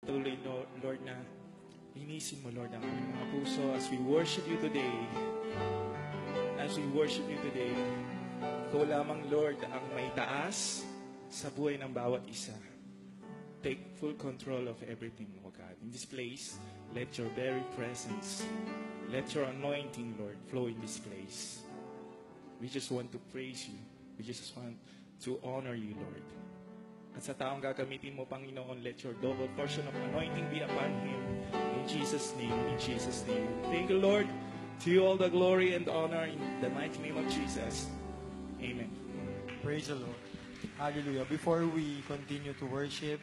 patuloy, Lord, na linisin mo, Lord, ang aming mga puso as we worship you today. As we worship you today, ikaw lamang, Lord, ang may taas sa buhay ng bawat isa. Take full control of everything, O God. In this place, let your very presence, let your anointing, Lord, flow in this place. We just want to praise you. We just want to honor you, Lord. At sa taong gagamitin mo, Panginoon, let your double portion of anointing be upon him. In Jesus' name, in Jesus' name. Thank you, Lord. To you all the glory and honor in the mighty name of Jesus. Amen. Praise the Lord. Hallelujah. Before we continue to worship,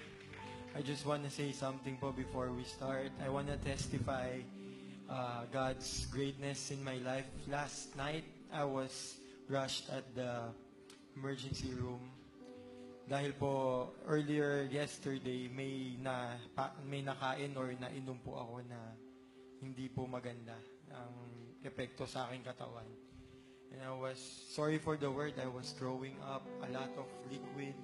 I just want to say something po before we start. I want to testify God's greatness in my life. Last night, I was rushed at the emergency room. Dahil po, earlier yesterday, may nakain or nainom po ako na hindi po maganda ang epekto sa aking katawan. And I was, sorry for the word, I was throwing up a lot of liquid.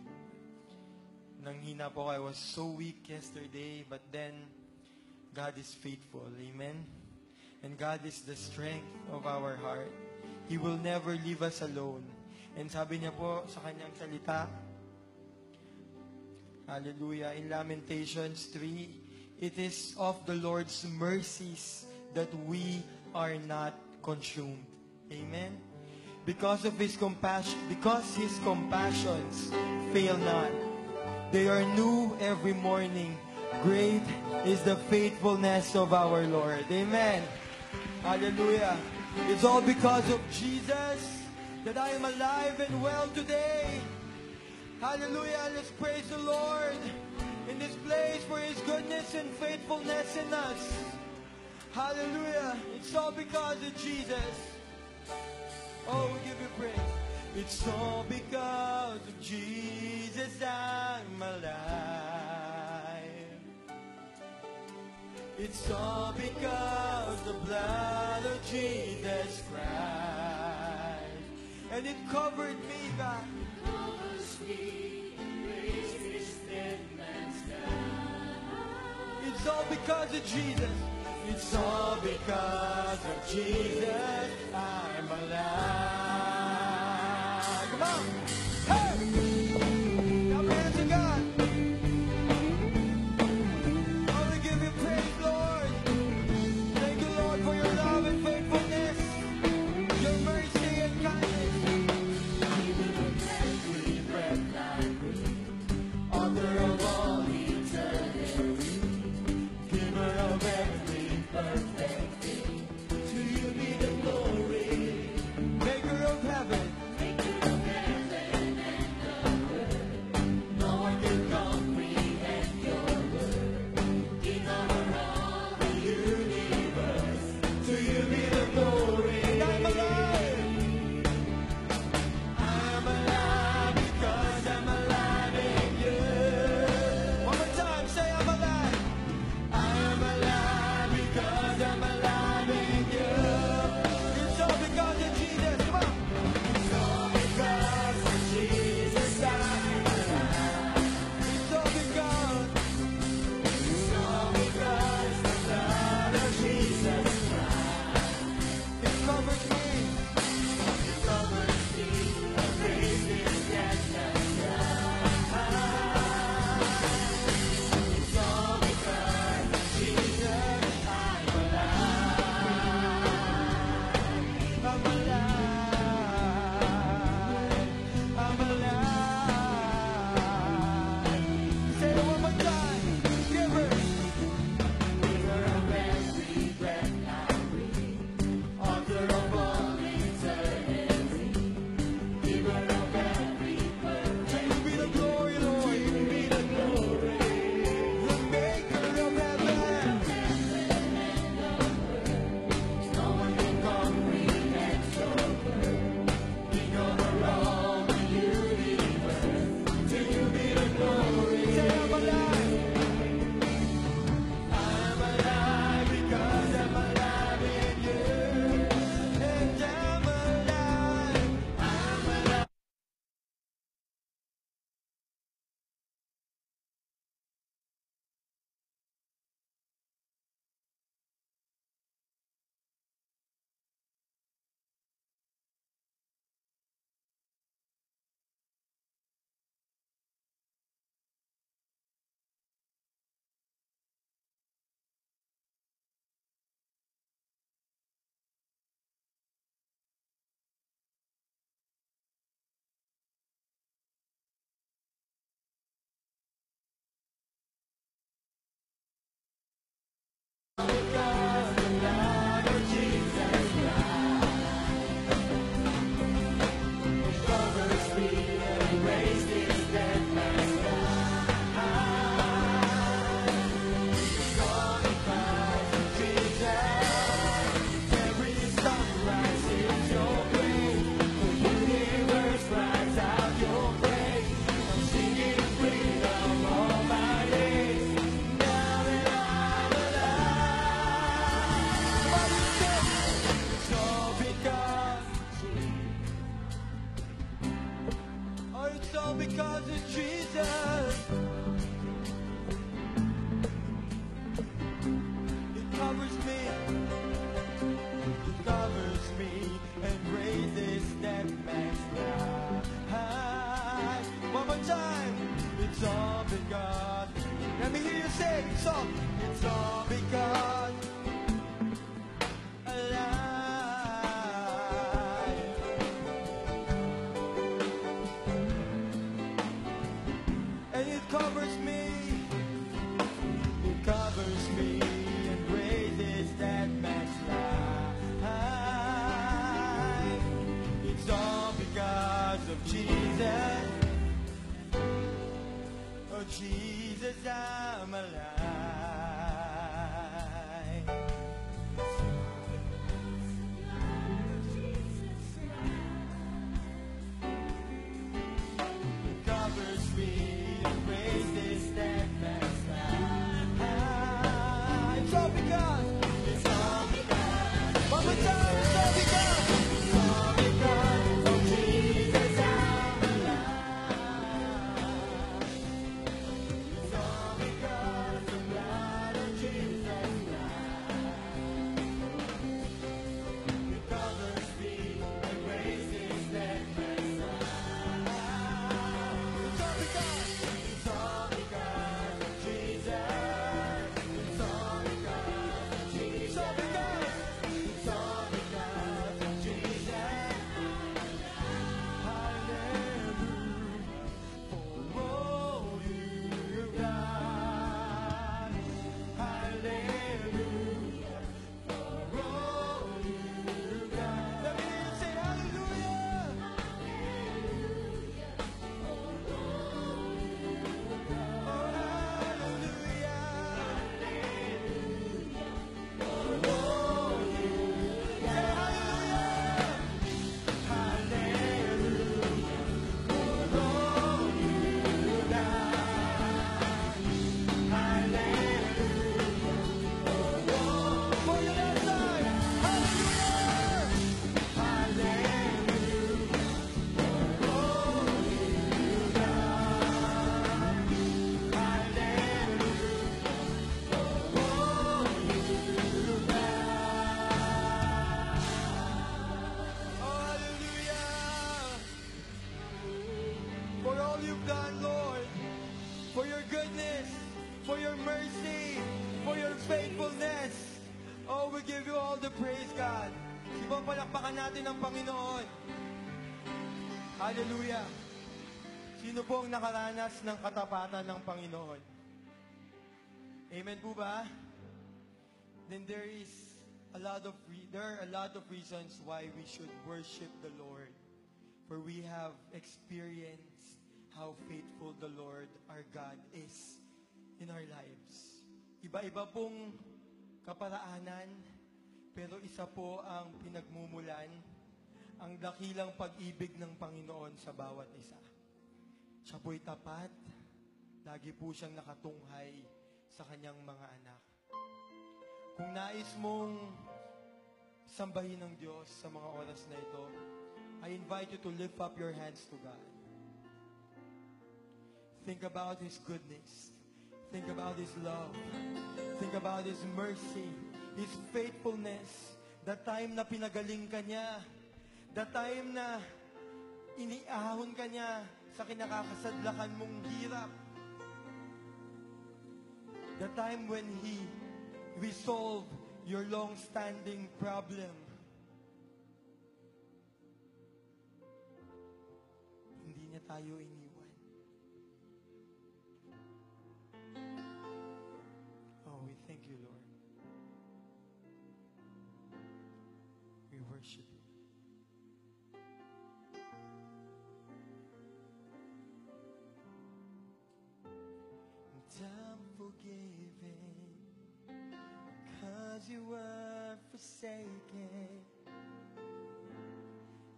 Nanghina po, I was so weak yesterday, but then, God is faithful. Amen? And God is the strength of our heart. He will never leave us alone. And sabi niya po sa kanyang salita, hallelujah, in Lamentations 3, it is of the Lord's mercies that we are not consumed. Amen? Because His compassions fail not. They are new every morning. Great is the faithfulness of our Lord. Amen. Hallelujah. It's all because of Jesus that I am alive and well today. Hallelujah. Let's praise the Lord in this place for His goodness and faithfulness in us. Hallelujah. It's all because of Jesus. Oh, we give you praise. It's all because of Jesus I'm alive. It's all because the blood of Jesus Christ. And it covered me, God. It covers me, raised this dead man's God. It's all because of Jesus. It's all because of Jesus I'm alive. Come on. Hey! Now hands to God. Oh, we give you praise, Lord. Thank you, Lord, for your love and faithfulness, your mercy and kindness. Even of every breath I breathe, author of all eternity, giver of every perfect thing. To you be the glory, maker of heaven say, it's all because alive. And it covers me. It covers me and raises that man's life. It's all because of Jesus. Oh, Jesus, I'm alive. It covers me and raises that man's life. It's all because. One more time, it's all because. It's all because of Jesus, I'm alive. It's all because the blood of Jesus Christ. It covers me and raises that man's life. It's all because. It's all because of Jesus. It's all because of Jesus. It's all because. It's all because of Jesus. Hallelujah. For all you've done. Hallelujah. For all you've done. Let me hear you say hallelujah. Oh, hallelujah. For all you've done, Lord, for your goodness, for your mercy, for your faithfulness. Oh, we give you all the praise, God. Ibang palakpakan natin ang Panginoon. Hallelujah. Sino po ang nakaranas ng katapatan ng Panginoon? Amen po ba? Then there are a lot of reasons why we should worship the Lord. For we have experienced how faithful the Lord our God is in our lives. Iba-iba pong kaparaanan, pero isa po ang pinagmumulan, ang dakilang pag-ibig ng Panginoon sa bawat isa. Siya po'y tapat, lagi po siyang nakatunghay sa kanyang mga anak. Kung nais mong sambahin ng Diyos sa mga oras na ito, I invite you to lift up your hands to God. Think about His goodness. Think about His love. Think about His mercy, His faithfulness. The time na pinagaling ka niya. The time na iniahon ka niya sa kinakakasadlakan mong hirap. The time when He resolved your long-standing problem. Hindi niya tayo iniwan. Oh, we thank you, Lord. We worship you. And I'm forgiven, 'cause you were forsaken.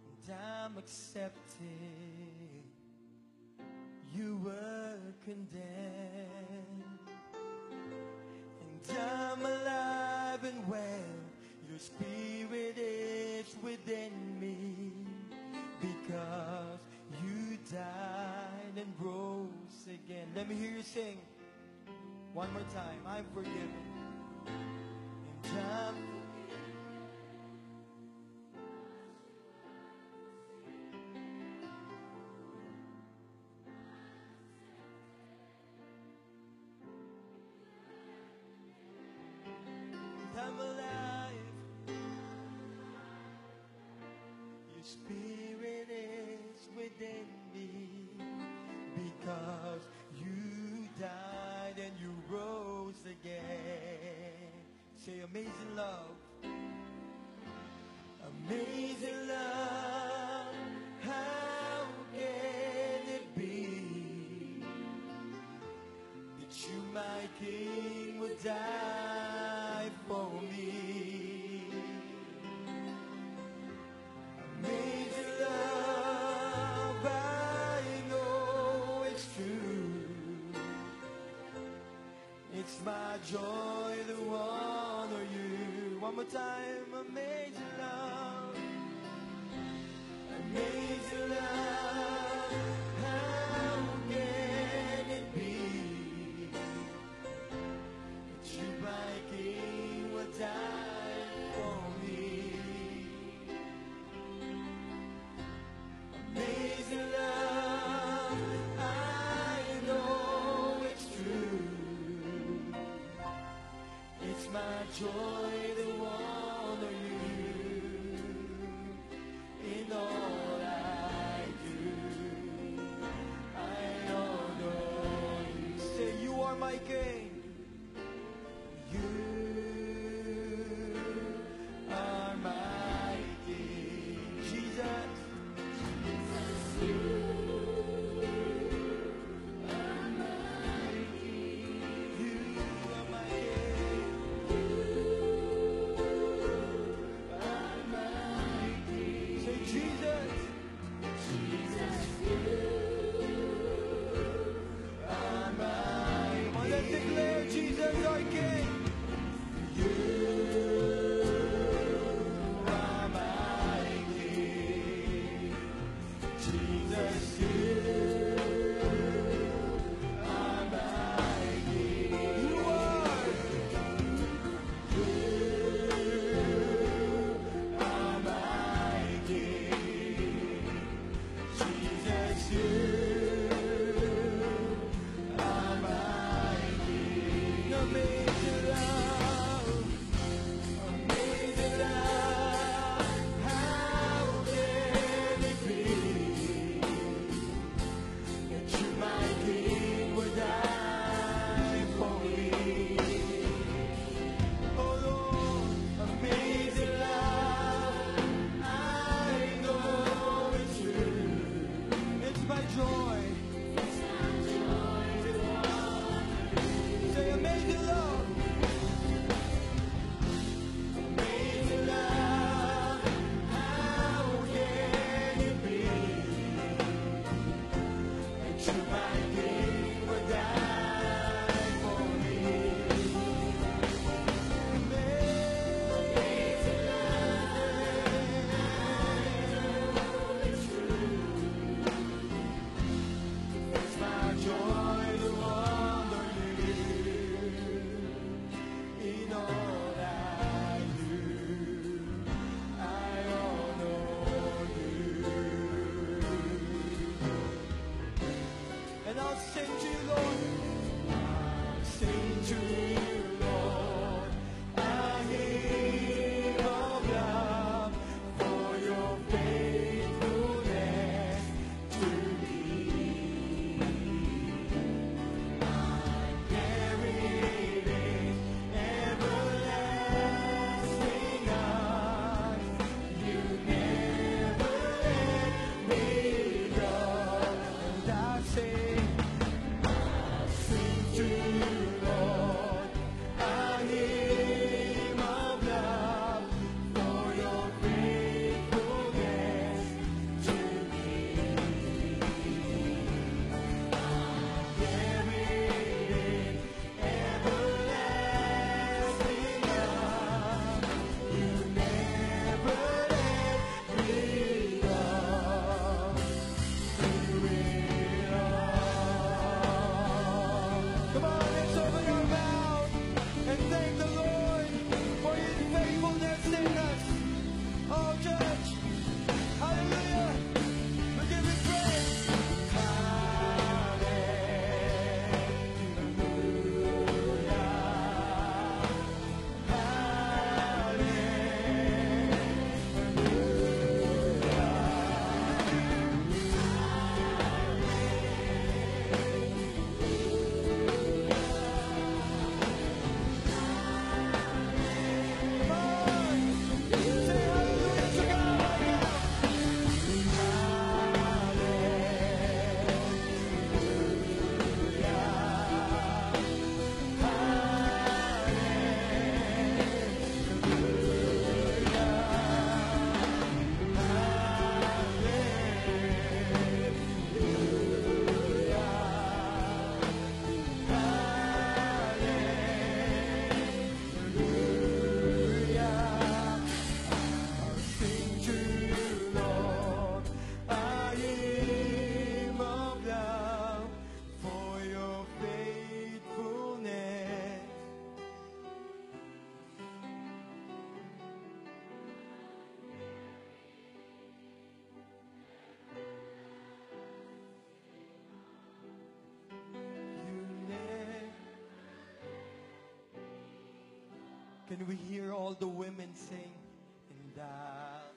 And I'm accepted, you were condemned. And I'm alive and well, your spirit is within me. Because you died and rose again. Let me hear you sing one more time. I'm forgiven. And I'm I'm alive. Your spirit is within me, because you died and you rose again. Say amazing love. Amazing love, how can it be that you, my King, would die for me? Amazing love, I know it's true. It's my joy to honor you. One more time, amazing love. Amazing love, how can it be that you, my King, would die for me? Amazing love, I know it's true. It's my joy to honor you in all I do. I honor you. Say, you are my King. You are my King. Jesus. You are my King. Can we hear all the women sing? And I'll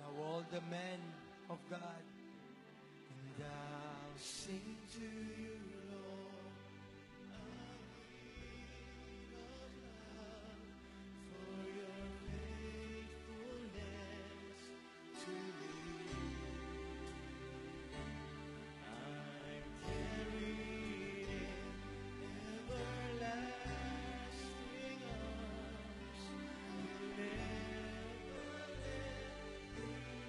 now all the men of God. And I'll sing to you, Lord, for your faithfulness to me. I'm carried in everlasting arms. You never let.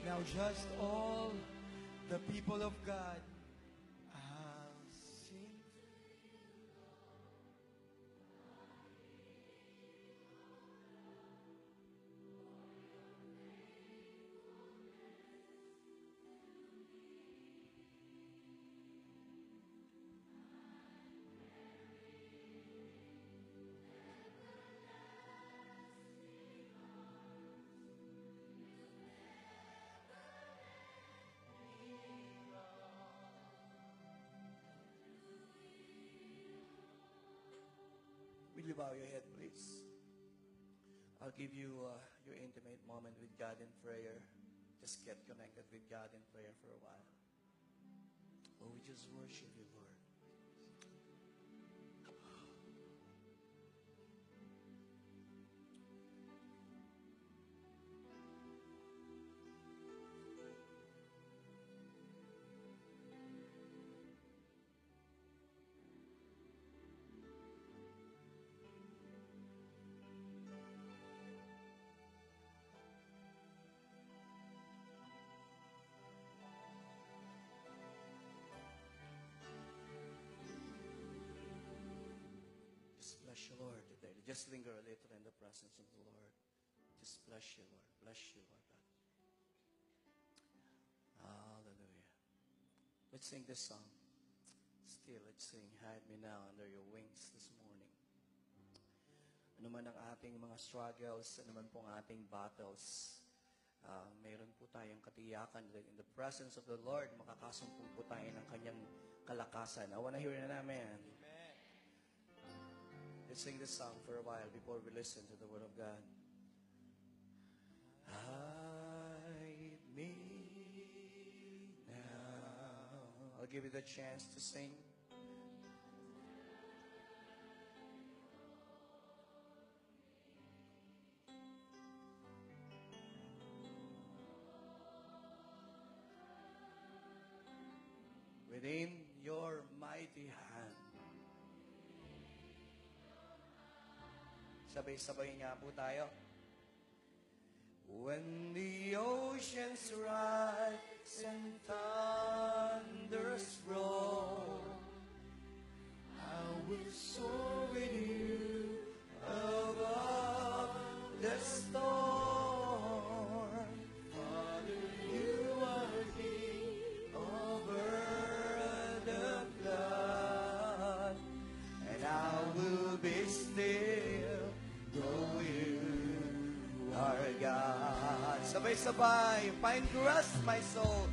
Now just all the people of God, I'll sing. Will you bow your head, please? I'll give you your intimate moment with God in prayer. Just get connected with God in prayer for a while. Oh, we just worship you, Lord. Just bless you, Lord, today. Just linger a little in the presence of the Lord. Just bless you, Lord. Bless you, Lord God. Hallelujah. Let's sing this song. Still, let's sing, Hide Me Now Under Your Wings this morning. Ano man ang ating mga struggles, ano man pong ating battles, mayroon po tayong katiyakan that in the presence of the Lord, makakasumpong po tayo ng kanyang kalakasan. I wanna hear it, amen. Let's sing this song for a while before we listen to the Word of God. Hide me now. I'll give you the chance to sing. Within your mighty hand. Sabay-sabay nga po tayo. When the oceans rise and thunders roll, I will soar with you above the storm. Father, you are King over the flood, and I will be still. Though you are God. Sabay-sabay. Find rest, my soul.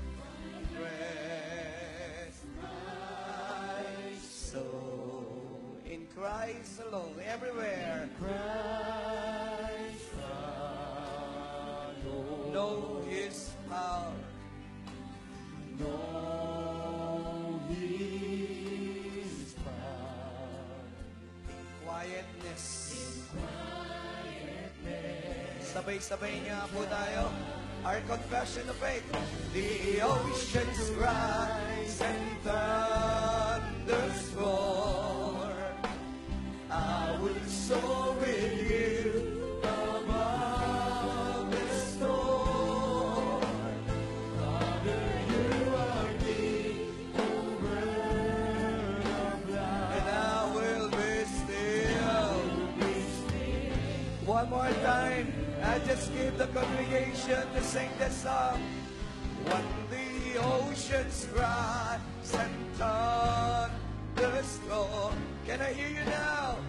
Rest, my soul. In Christ alone. Everywhere. Christ alone. Know His power. Know His power. In quietness. Sabay-sabay nga po tayo. Our confession of faith. The oceans rise and thunders roar. I will soar with you above the storm. Father, you are King over the flood, and I will be still. One more time. At just give the congregation to sing this song. When the oceans rise and thunders roar. Can I hear you now?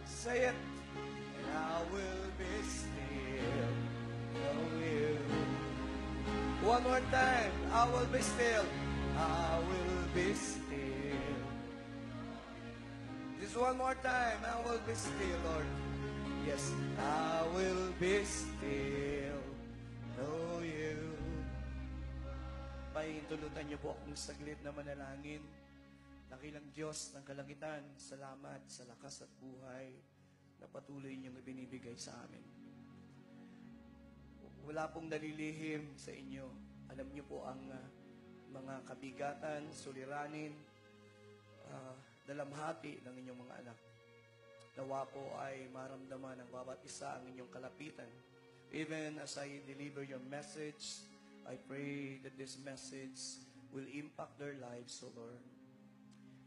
Say it. And I will be still. Know you. One more time. I will be still. I will be still. Just one more time. I will be still, Lord. Yes, I will be still. Know you. Pahintulutan niyo po akong saglit na manalangin. Nakilang Diyos ng kalangitan, salamat sa lakas at buhay na patuloy niyong ibinibigay sa amin. Wala pong nalilihim sa inyo. Alam niyo po ang mga kabigatan, suliranin, dalamhati ng inyong mga anak. Nawa po ay maramdaman ng bawat isa ang inyong kalapitan. Even as I deliver your message, I pray that this message will impact their lives, O Lord.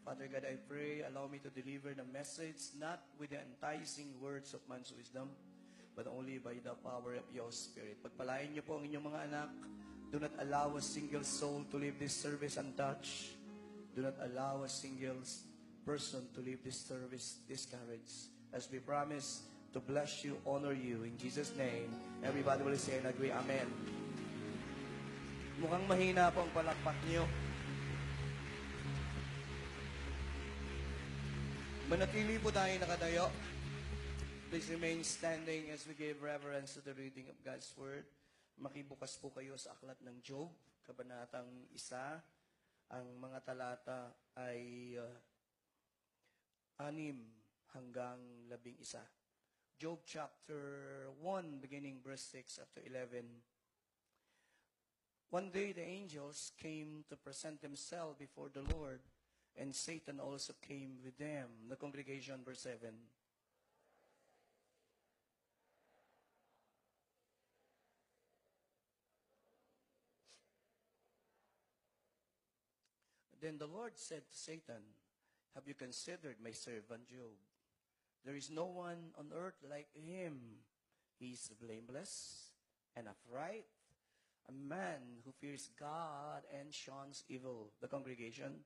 Father God, I pray, allow me to deliver the message not with the enticing words of man's wisdom, but only by the power of your Spirit. Pagpalain niyo po ang inyong mga anak. Do not allow a single soul to leave this service untouched. Do not allow a single person to leave this service discouraged. As we promise to bless you, honor you, in Jesus' name, everybody will say and agree, Amen. Mukhang mahina po ang palakpak niyo. Manatili po tayo nakatayo. Please remain standing as we give reverence to the reading of God's Word. Makibukas po kayo sa aklat ng Job, kabanatang 1. Ang mga talata ay 6 hanggang 11. Job chapter 1, beginning verse 6 up to 11. One day the angels came to present themselves before the Lord, and Satan also came with them. The congregation, verse 7. Then the Lord said to Satan, have you considered my servant Job? There is no one on earth like him. He is blameless and upright, a man who fears God and shuns evil. The congregation.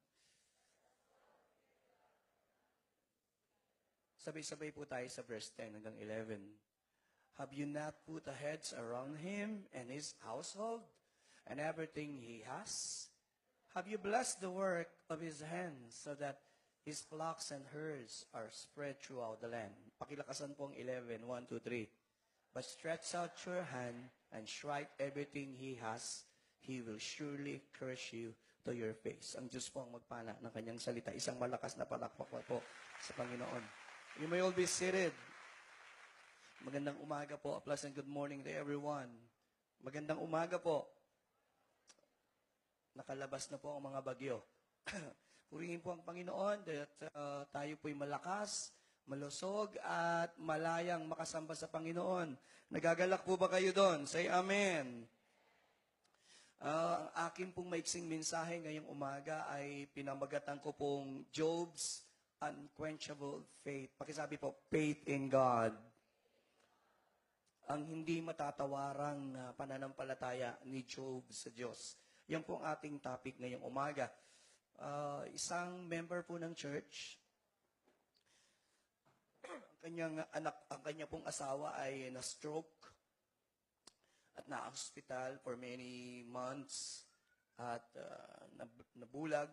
Sabay-sabay po tayo sa verse 10 hanggang 11. Have you not put a hedge around him and his household and everything he has? Have you blessed the work of his hands so that his flocks and herds are spread throughout the land? Pakilakasan po ang 11, 1, 2, 3. But stretch out your hand and strike everything he has. He will surely curse you to your face. Ang Diyos po ang magpala ng kanyang salita. Isang malakas na palakpak po sa Panginoon. You may all be seated. Magandang umaga po. A pleasant good morning to everyone. Magandang umaga po. Nakalabas na po ang mga bagyo. Purihin po ang Panginoon that tayo po'y malakas, malusog, at malayang makasamba sa Panginoon. Nagagalak po ba kayo doon? Say Amen. Ang aking pong maiksing mensahe ngayong umaga ay pinamagatan ko pong Job's unquenchable faith. Pakisabi po, faith in God. Ang hindi matatawarang pananampalataya ni Job sa Diyos. Yan po ang ating topic ngayong umaga. Isang member po ng church, ang kanya pong asawa ay na-stroke at na-hospital for many months at nabulag.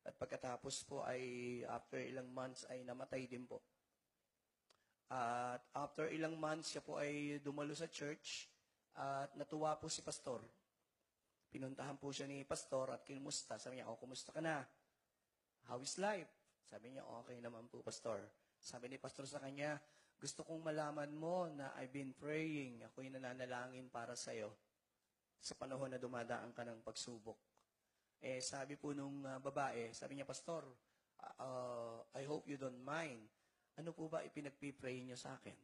At pagkatapos po ay after ilang months ay namatay din po. At after ilang months siya po ay dumalo sa church at natuwa po si pastor. Pinuntahan po siya ni pastor at kinumusta. Sabi niya, kumusta ka na? How is life? Sabi niya, okay naman po pastor. Sabi ni pastor sa kanya, gusto kong malaman mo na I've been praying. Ako'y nananalangin para sa'yo sa panahon na dumadaan ka ng pagsubok. Sabi po nung babae, sabi niya, pastor, I hope you don't mind. Ano po ba ipinagpipray niyo sa akin?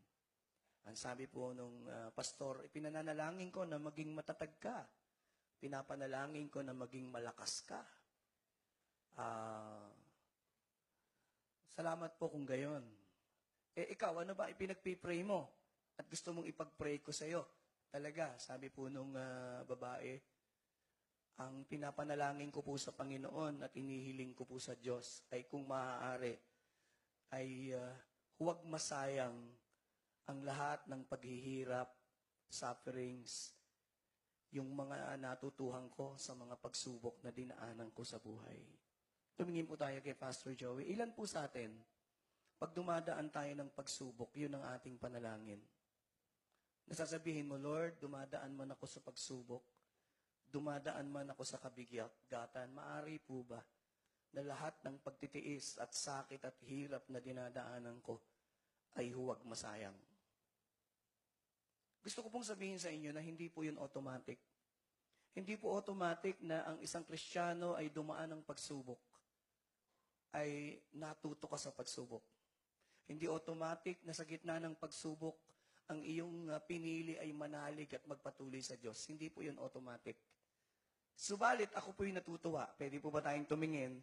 Ang sabi po nung pastor, ipinanalangin ko na maging matatag ka. Pinapanalangin ko na maging malakas ka. Ah, salamat po kung gayon. Ikaw, ano ba ipinagpipray mo? At gusto mong ipag-pray ko sa iyo? Talaga, sabi po nung babae, ang pinapanalangin ko po sa Panginoon at inihiling ko po sa Diyos ay kung maaari, ay huwag masayang ang lahat ng paghihirap, sufferings, yung mga natutuhan ko sa mga pagsubok na dinaanan ko sa buhay. Tumingin po tayo kay Pastor Joey. Ilan po sa atin, pag dumadaan tayo ng pagsubok, yun ang ating panalangin. Nasasabihin mo, Lord, dumadaan man ako sa pagsubok, dumadaan man ako sa kabigatan, maaari po ba na lahat ng pagtitiis at sakit at hirap na dinadaanan ko ay huwag masayang? Gusto ko pong sabihin sa inyo na hindi po yun automatic. Hindi po automatic na ang isang Kristiyano ay dumaan ng pagsubok, ay natuto ka sa pagsubok. Hindi automatic na sa gitna ng pagsubok, ang iyong pinili ay manalig at magpatuloy sa Diyos. Hindi po yun automatic. Subalit, ako po yung natutuwa. Pwede po ba tayong tumingin?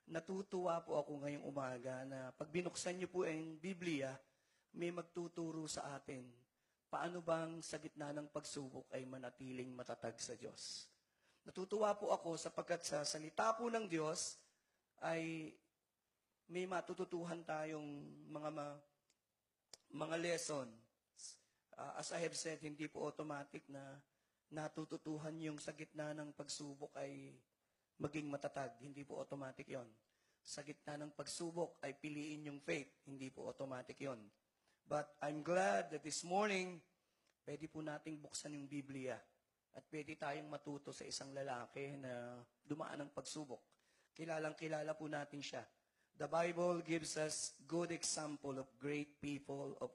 Natutuwa po ako ngayong umaga na pag binuksan niyo po ang Biblia, may magtuturo sa atin. Paano bang sa gitna ng pagsubok ay manatiling matatag sa Diyos? Natutuwa po ako sapagkat sa salita po ng Diyos ay may matututuhan tayong mga lesson. As I have said, hindi po automatic na natututuhan yung sa gitna ng pagsubok ay maging matatag. Hindi po automatic yon. Sa gitna ng pagsubok ay piliin yung faith. Hindi po automatic yon. But I'm glad that this morning, pwede po nating buksan yung Biblia at pwede tayong matuto sa isang lalaki na dumaan ng pagsubok. Kilalang-kilala po natin siya. The Bible gives us good example of great people, of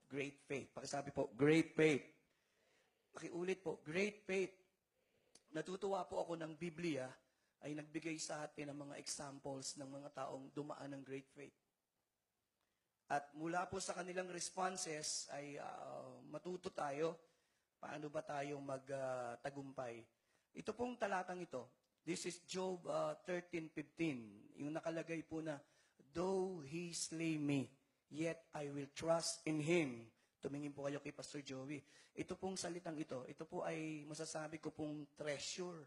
great faith. Pakisabi po, great faith. Pakiulit po, great faith. Natutuwa po ako ng Biblia ay nagbigay sa atin ng mga examples ng mga taong dumaan ng great faith. At mula po sa kanilang responses ay matuto tayo paano ba tayong magtagumpay. Ito pong talatang ito, this is Job 13:15. Yung nakalagay po na, though he slay me, yet I will trust in him. Tumingin po kayo kay Pastor Joey. Ito pong salitang ito po ay masasabi ko pong treasure.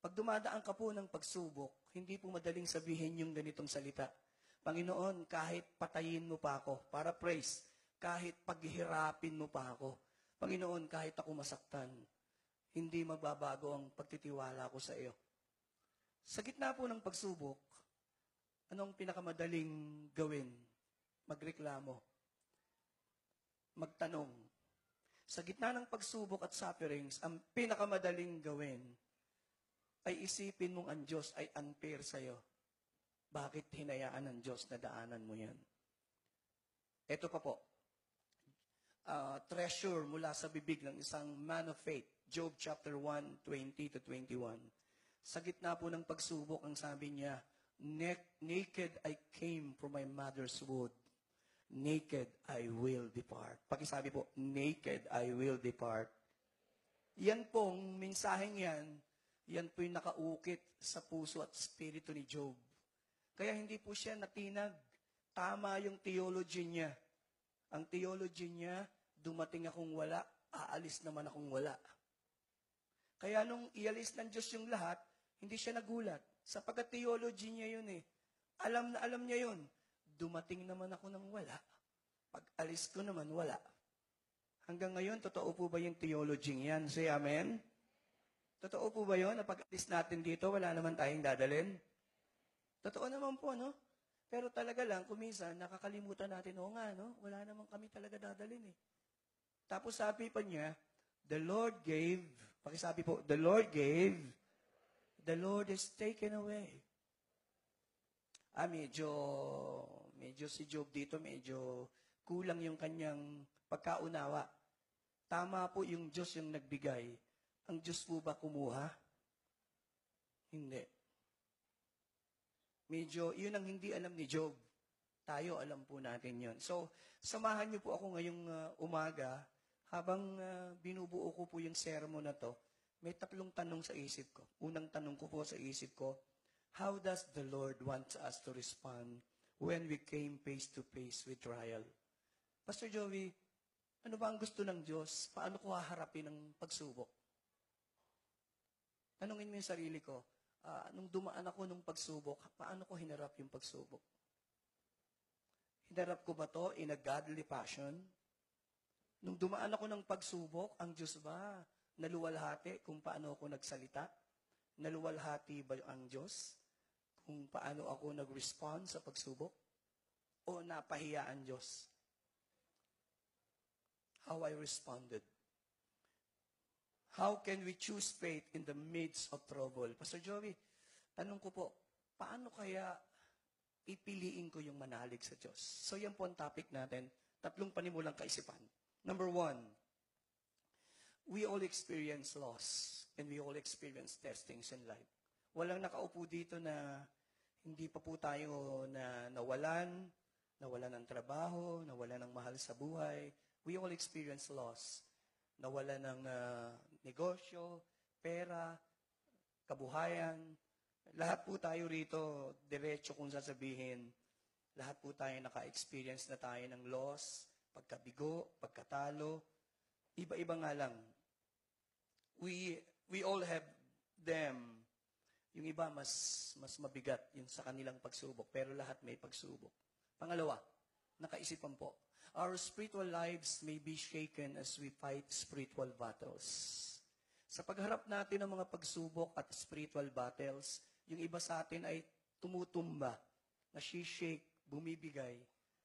Pag dumadaan ka po ng pagsubok, hindi po madaling sabihin yung ganitong salita. Panginoon, kahit patayin mo pa ako, para praise, kahit paghihirapin mo pa ako, Panginoon, kahit ako masaktan, hindi magbabago ang pagtitiwala ko sa iyo. Sa gitna po ng pagsubok, anong pinakamadaling gawin? Magreklamo. Magtanong. Sa gitna ng pagsubok at sufferings, ang pinakamadaling gawin ay isipin mong ang Diyos ay unfair sa iyo. Bakit hinayaan ng Diyos na daanan mo yan? Ito pa po. Treasure mula sa bibig ng isang man of faith. Job chapter 1, 20-21. Sa gitna po ng pagsubok, ang sabi niya, naked I came from my mother's womb. Naked I will depart. Pakisabi po, naked I will depart. Yan pong mensaheng yan po yung nakaukit sa puso at spirito ni Job. Kaya hindi po siya natinag. Tama yung theology niya. Ang theology niya, dumating akong wala, aalis naman akong wala. Kaya nung ialis ng Diyos yung lahat, hindi siya nagulat. Sapagkat theology niya yun eh. Alam na alam niya yun. Dumating naman ako ng wala. Pag alis ko naman, wala. Hanggang ngayon, totoo po ba yung theology niyan? Say amen? Totoo po ba yun na pag alis natin dito, wala naman tayong dadalhin? Totoo naman po, no? Pero talaga lang, kuminsan, nakakalimutan natin, nga, no? Wala naman kami talaga dadalhin eh. Tapos sabi pa niya, the Lord gave, pakisabi po, the Lord gave, the Lord is taken away. Medyo si Job dito, medyo kulang yung kanyang pagkaunawa. Tama po yung Diyos yung nagbigay. Ang Diyos po ba kumuha? Hindi. Medyo, yun ang hindi alam ni Job. Tayo, alam po natin yon. So, samahan niyo po ako ngayong umaga, habang binubuo ko po yung sermon na to, may tatlong tanong sa isip ko. Unang tanong ko po sa isip ko, how does the Lord want us to respond when we came face to face with trial? Pastor Joey, ano ba ang gusto ng Diyos? Paano ko haharapin ang pagsubok? Tanungin mo yung sarili ko, nung dumaan ako nung pagsubok, paano ko hinarap yung pagsubok? Hinarap ko ba to in a godly passion? Nung dumaan ako ng pagsubok, ang Diyos ba naluwalhati kung paano ako nagsalita? Naluwalhati ba ang Diyos kung paano ako nag-respond sa pagsubok? O napahiya ang Diyos? How I responded. How can we choose faith in the midst of trouble? Pastor Joey, tanong ko po, paano kaya ipiliin ko yung manalig sa Diyos? So yan po ang topic natin. Tatlong panimulang kaisipan. Number 1, we all experience loss and we all experience testings in life. Walang nakaupo dito na hindi pa po tayo na nawalan ng trabaho, nawalan ng mahal sa buhay. We all experience loss. Nawalan ng negosyo, pera, kabuhayan. Lahat po tayo rito, diretso kung sasabihin, lahat po tayo naka-experience na tayo ng loss, pagkabigo, pagkatalo. Iba-iba nga lang. We all have them. Yung iba mas mabigat yung sa kanilang pagsubok, pero lahat may pagsubok. Pangalawa, nakaisipan po, our spiritual lives may be shaken as we fight spiritual battles. Sa pagharap natin ng mga pagsubok at spiritual battles, yung iba sa atin ay tumutumba, nasi-shake, bumibigay.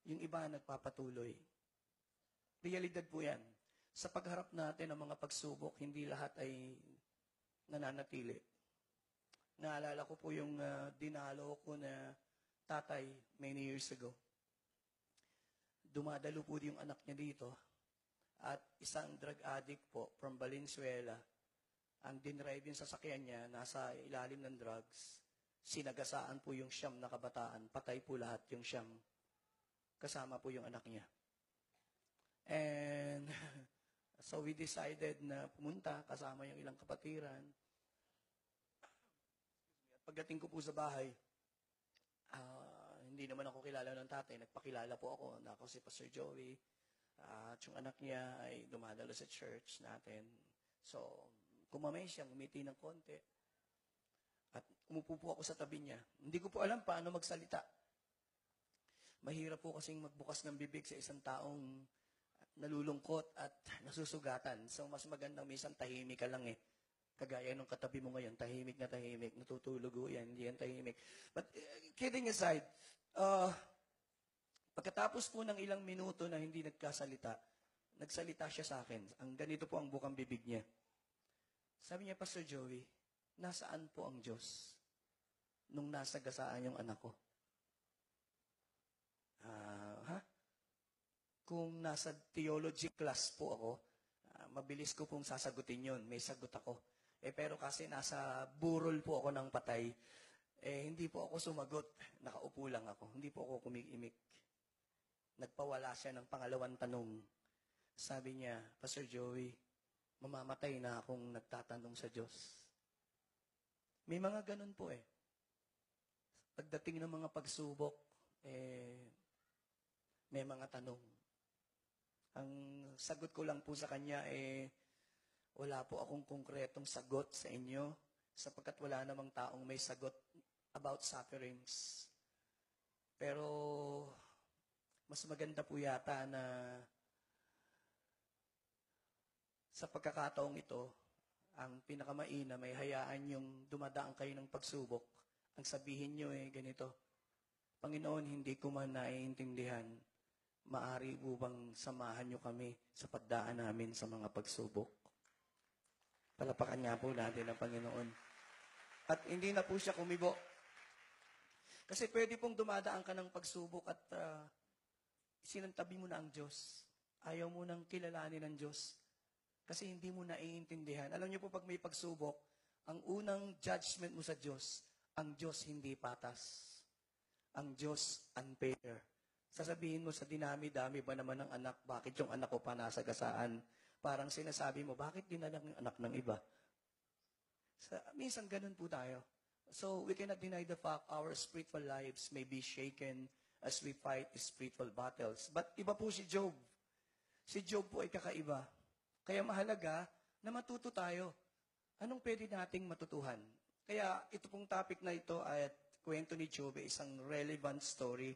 Yung iba nagpapatuloy. Realidad po yan. Sa pagharap natin ng mga pagsubok, hindi lahat ay nananatili. Naalala ko po yung dinalo ko na tatay many years ago. Dumadalo po yung anak niya dito at isang drug addict po from Valenzuela. Ang dinrive yung sasakyan niya, nasa ilalim ng drugs. Sinagasaan po yung siyam na kabataan. Patay po lahat yung siyam. Kasama po yung anak niya. And so we decided na pumunta kasama yung ilang kapatiran. Pagdating ko po sa bahay, hindi naman ako kilala ng tatay. Nagpakilala po ako na ako si Pastor Joey. At yung anak niya ay dumadalo sa church natin. So, kumamay siya, ngumiti ng konti. At umupo po ako sa tabi niya. Hindi ko po alam paano magsalita. Mahirap po kasing magbukas ng bibig sa isang taong nalulungkot at nasusugatan. So, mas magandang minsan tahimik ka lang eh. Kagaya nung katabi mo ngayon, tahimik na tahimik, natutulog o yan, hindi yan tahimik. But kidding aside, pagkatapos po ng ilang minuto na hindi nagsalita siya sa akin. Ang ganito po ang bukang bibig niya. Sabi niya, Pastor Joey, nasaan po ang Diyos nung nasa gasaan yung anak ko? Kung nasa theology class po ako, mabilis ko pong sasagutin yun. May sagot ako. Pero kasi nasa burol po ako ng patay, hindi po ako sumagot. Nakaupo lang ako. Hindi po ako kumikimik. Nagpawala siya ng pangalawang tanong. Sabi niya, Pastor Joey, mamamatay na akong nagtatanong sa Diyos. May mga ganun po eh. Pagdating ng mga pagsubok, may mga tanong. Ang sagot ko lang po sa kanya wala po akong konkretong sagot sa inyo sapagkat wala namang taong may sagot about sufferings. Pero mas maganda po yata na sa pagkakataong ito, ang pinakamaina, may hayaan yung dumadaan kayo ng pagsubok. Ang sabihin nyo ganito, Panginoon, hindi ko man naiintindihan, maaari po bang samahan nyo kami sa pagdaan namin sa mga pagsubok? Palapakan nga po natin ang Panginoon. At hindi na po siya kumibo. Kasi pwede pong dumadaan ka ng pagsubok at sinantabi mo na ang Diyos. Ayaw mo nang kilalanin ang Diyos. Kasi hindi mo naiintindihan. Alam niyo po, pag may pagsubok, ang unang judgment mo sa Diyos, ang Diyos hindi patas. Ang Diyos unfair. Sasabihin mo sa dinami-dami ba naman ng anak, bakit yung anak ko pa nasa gasaan? Parang sinasabi mo, bakit dinala ng anak ng iba? Minsan ganun po tayo. So we cannot deny the fact our spiritual lives may be shaken as we fight spiritual battles. But iba po si Job. Si Job po ay kakaiba. Kaya mahalaga na matuto tayo. Anong pwede nating matutuhan? Kaya ito pong topic na ito at kwento ni Job ay isang relevant story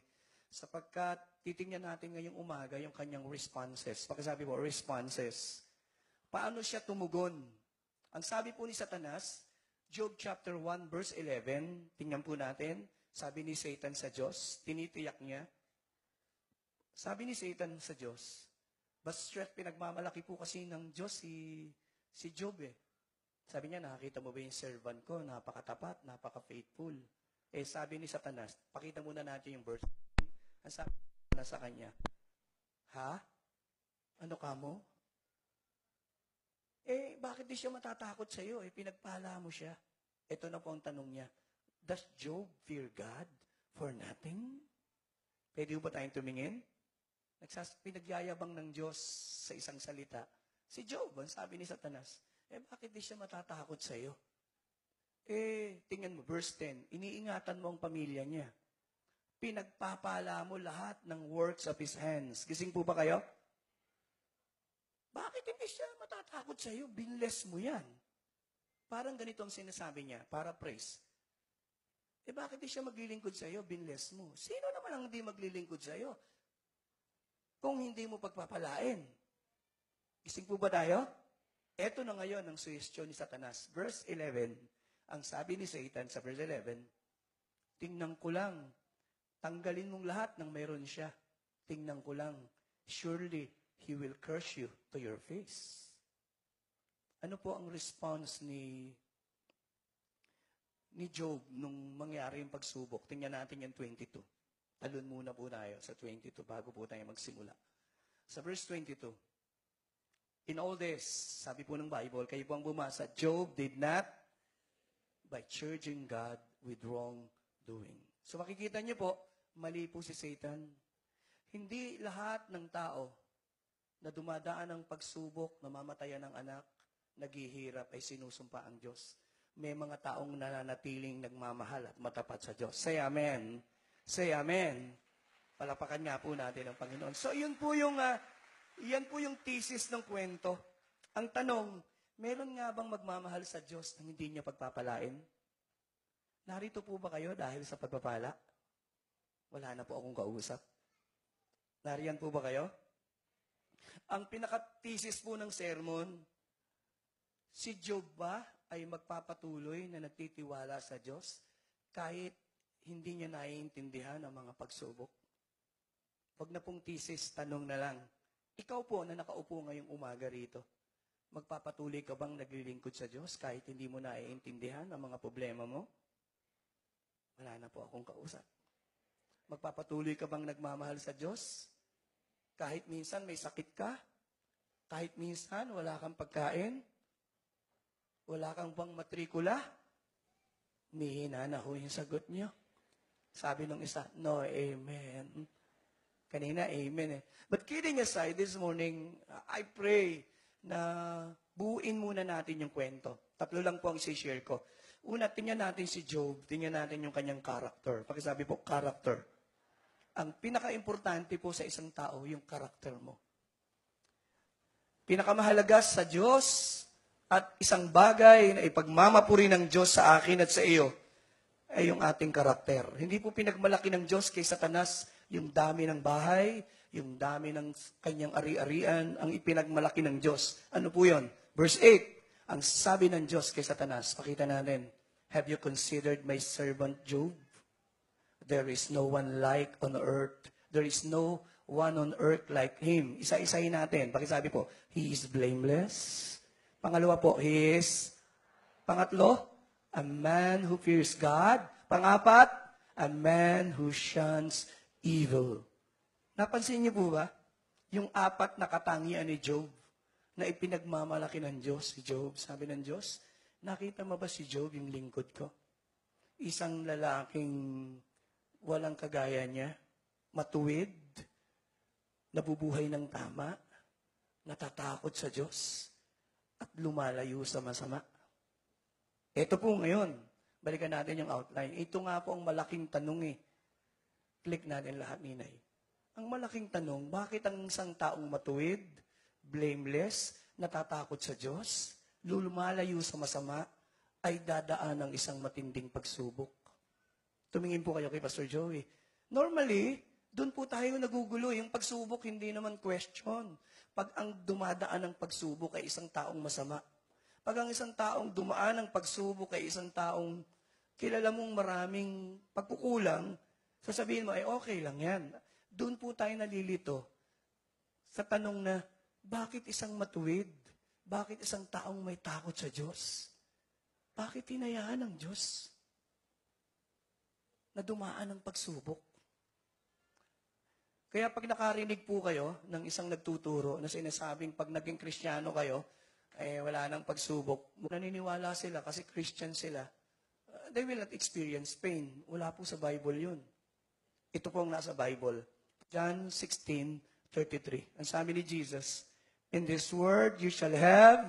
sapagkat titingnan natin ngayong umaga yung kanyang responses. Pagkasabi mo, responses. Paano siya tumugon? Ang sabi po ni Satanas, Job chapter 1 verse 11, tingnan po natin, sabi ni Satan sa Diyos, tinitiyak niya. Sabi ni Satan sa Diyos, basta't pinagmamalaki po kasi ng Diyos si Job eh. Sabi niya, nakakita mo ba yung servant ko? Napakatapat, napaka-faithful. Eh sabi ni Satanas, pakita muna natin yung verse. Ang sabi na sa kanya, ha? Ano ka mo? Eh, bakit di siya matatakot sa iyo? Eh, pinagpala mo siya. Ito na po ang tanong niya. Does Job fear God for nothing? Pwede ba tayong tumingin? Pinagyayabang ng Diyos sa isang salita. Si Job, ang sabi ni Satanas, eh, bakit di siya matatakot sa iyo? Eh, tingnan mo, verse 10, iniingatan mo ang pamilya niya. Pinagpapala mo lahat ng works of His hands. Gising po ba kayo? Bakit hindi siya matatakot sa iyo? Binless mo yan. Parang ganito ang sinasabi niya, paraphrase. Eh bakit di siya maglilingkod sa iyo? Binless mo. Sino naman ang hindi maglilingkod sa iyo? Kung hindi mo pagpapalain. Gising po ba tayo? Ito na ngayon ang suhestyon ni Satanas. Verse 11, ang sabi ni Satan sa verse 11, tingnan ko lang, tanggalin mong lahat ng mayroon siya. Tingnan ko lang, surely He will curse you to your face. Ano po ang response ni Job nung mangyari yung pagsubok? Tingnan natin yung 22. Talon muna po tayo sa 22 bago po tayo magsimula. Sa verse 22, in all this, sabi po ng Bible, kayo po ang bumasa, Job did not by charging God with wrongdoing. So makikita niyo po, mali po si Satan. Hindi lahat ng tao na dumadaan ng pagsubok, namamatayan ng anak, naghihirap ay sinusumpa ang Diyos. May mga taong nananatiling nagmamahal at matapat sa Diyos. Say amen. Say amen. Palapakan nga po natin ang Panginoon. So yan po yung thesis ng kwento. Ang tanong, meron nga bang magmamahal sa Diyos nang hindi niya pagpapalain? Narito po ba kayo dahil sa pagpapala? Wala na po akong kausap. Nariyan po ba kayo? Ang pinaka-thesis po ng sermon, si Job ba ay magpapatuloy na nagtitiwala sa Diyos kahit hindi niya naiintindihan ang mga pagsubok? Wag na pong thesis, tanong na lang. Ikaw po na nakaupo ngayong umaga rito, magpapatuloy ka bang naglilingkod sa Diyos kahit hindi mo naiintindihan ang mga problema mo? Wala na po akong kausap. Magpapatuloy ka bang nagmamahal sa Diyos? Kahit minsan may sakit ka, kahit minsan wala kang pagkain, wala kang bang matrikula, mihina na ho yung sagot niyo. Sabi nung isa, no, amen. Kanina, amen eh. But kidding aside, this morning, I pray na buuin muna natin yung kwento. 3 lang po ang i-share ko. Una, tingnan natin si Job, tingnan natin yung kanyang character. Pakisabi po, character. Ang pinaka-importante po sa isang tao, yung karakter mo. Pinakamahalaga sa Diyos at isang bagay na ipagmamapuri ng Diyos sa akin at sa iyo ay yung ating karakter. Hindi po pinagmalaki ng Diyos kay Satanas yung dami ng bahay, yung dami ng kanyang ari-arian, ang ipinagmalaki ng Diyos. Ano po yun? Verse 8, ang sabi ng Diyos kay Satanas, pakita natin, have you considered my servant Job? There is no one like on earth. There is no one on earth like him. Isa-isahin natin. Pakisabi po, he is blameless. Pangalawa po, he is. Pangatlo, a man who fears God. Pangapat, a man who shuns evil. Napansin niyo po ba? Yung 4 na katangian ni Job na ipinagmamalaki ng Diyos. Si Job, sabi ng Diyos, nakita mo ba si Job, yung lingkod ko? Isang lalaking walang kagaya niya, matuwid, nabubuhay ng tama, natatakot sa Diyos, at lumalayo sa masama. Ito po ngayon, balikan natin yung outline. Ito nga po ang malaking tanong eh. Click natin lahat, Ninay. Ang malaking tanong, bakit ang isang taong matuwid, blameless, natatakot sa Diyos, lumalayo sa masama, ay dadaan ng isang matinding pagsubok? Tumingin po kayo kay Pastor Joey. Normally, doon po tayo nagugulo. Yung pagsubok, hindi naman question. Pag ang dumadaan ng pagsubok ay isang taong masama. Pag ang isang taong dumaan ng pagsubok ay isang taong kilala mong maraming pagkukulang, sasabihin mo, ay okay lang yan. Doon po tayo nalilito sa tanong na, bakit isang matuwid? Bakit isang taong may takot sa Diyos? Bakit hinayaan ng Diyos na dumaan ng pagsubok? Kaya pag nakarinig po kayo ng isang nagtuturo na sinasabing pag naging Kristiyano kayo, wala nang pagsubok. Naniniwala sila kasi Christian sila. They will not experience pain. Wala po sa Bible yun. Ito po ang nasa Bible. John 16:33. Ang sabi ni Jesus, in this world you shall have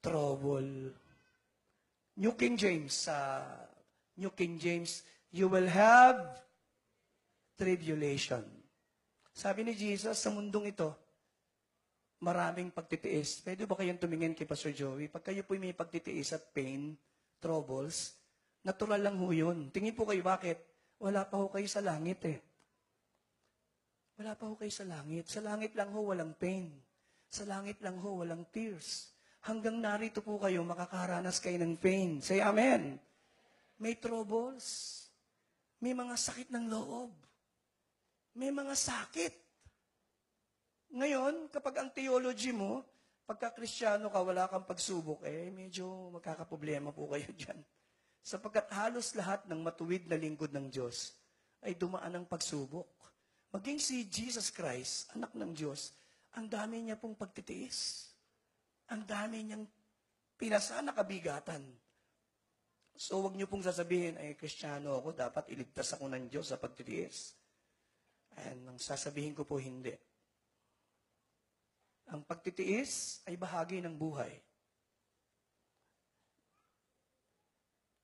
trouble. New King James, you will have tribulation. Sabi ni Jesus, sa mundong ito, maraming pagtitiis. Pwede ba kayong tumingin kay Pastor Joey? Pag kayo po may pagtitiis at pain, troubles, natural lang ho yun. Tingin po kayo, bakit? Wala pa ho kayo sa langit eh. Wala pa ho kayo sa langit. Sa langit lang ho, walang pain. Sa langit lang ho, walang tears. Hanggang narito po kayo, makakaranas kayo ng pain. Say amen. May troubles. May mga sakit ng loob. May mga sakit. Ngayon, kapag ang theology mo, pagka-Kristiyano ka, wala kang pagsubok, medyo magkakaproblema po kayo dyan. Sapagkat halos lahat ng matuwid na lingkod ng Diyos ay dumaan ng pagsubok. Maging si Jesus Christ, anak ng Diyos, ang dami niya pong pagtitiis. Ang dami niyang pinasa na kabigatan. So, wag niyo pong sasabihin, Kristiyano ako, dapat iligtas ako ng Diyos sa pagtitiis. And ang sasabihin ko po, hindi. Ang pagtitiis ay bahagi ng buhay.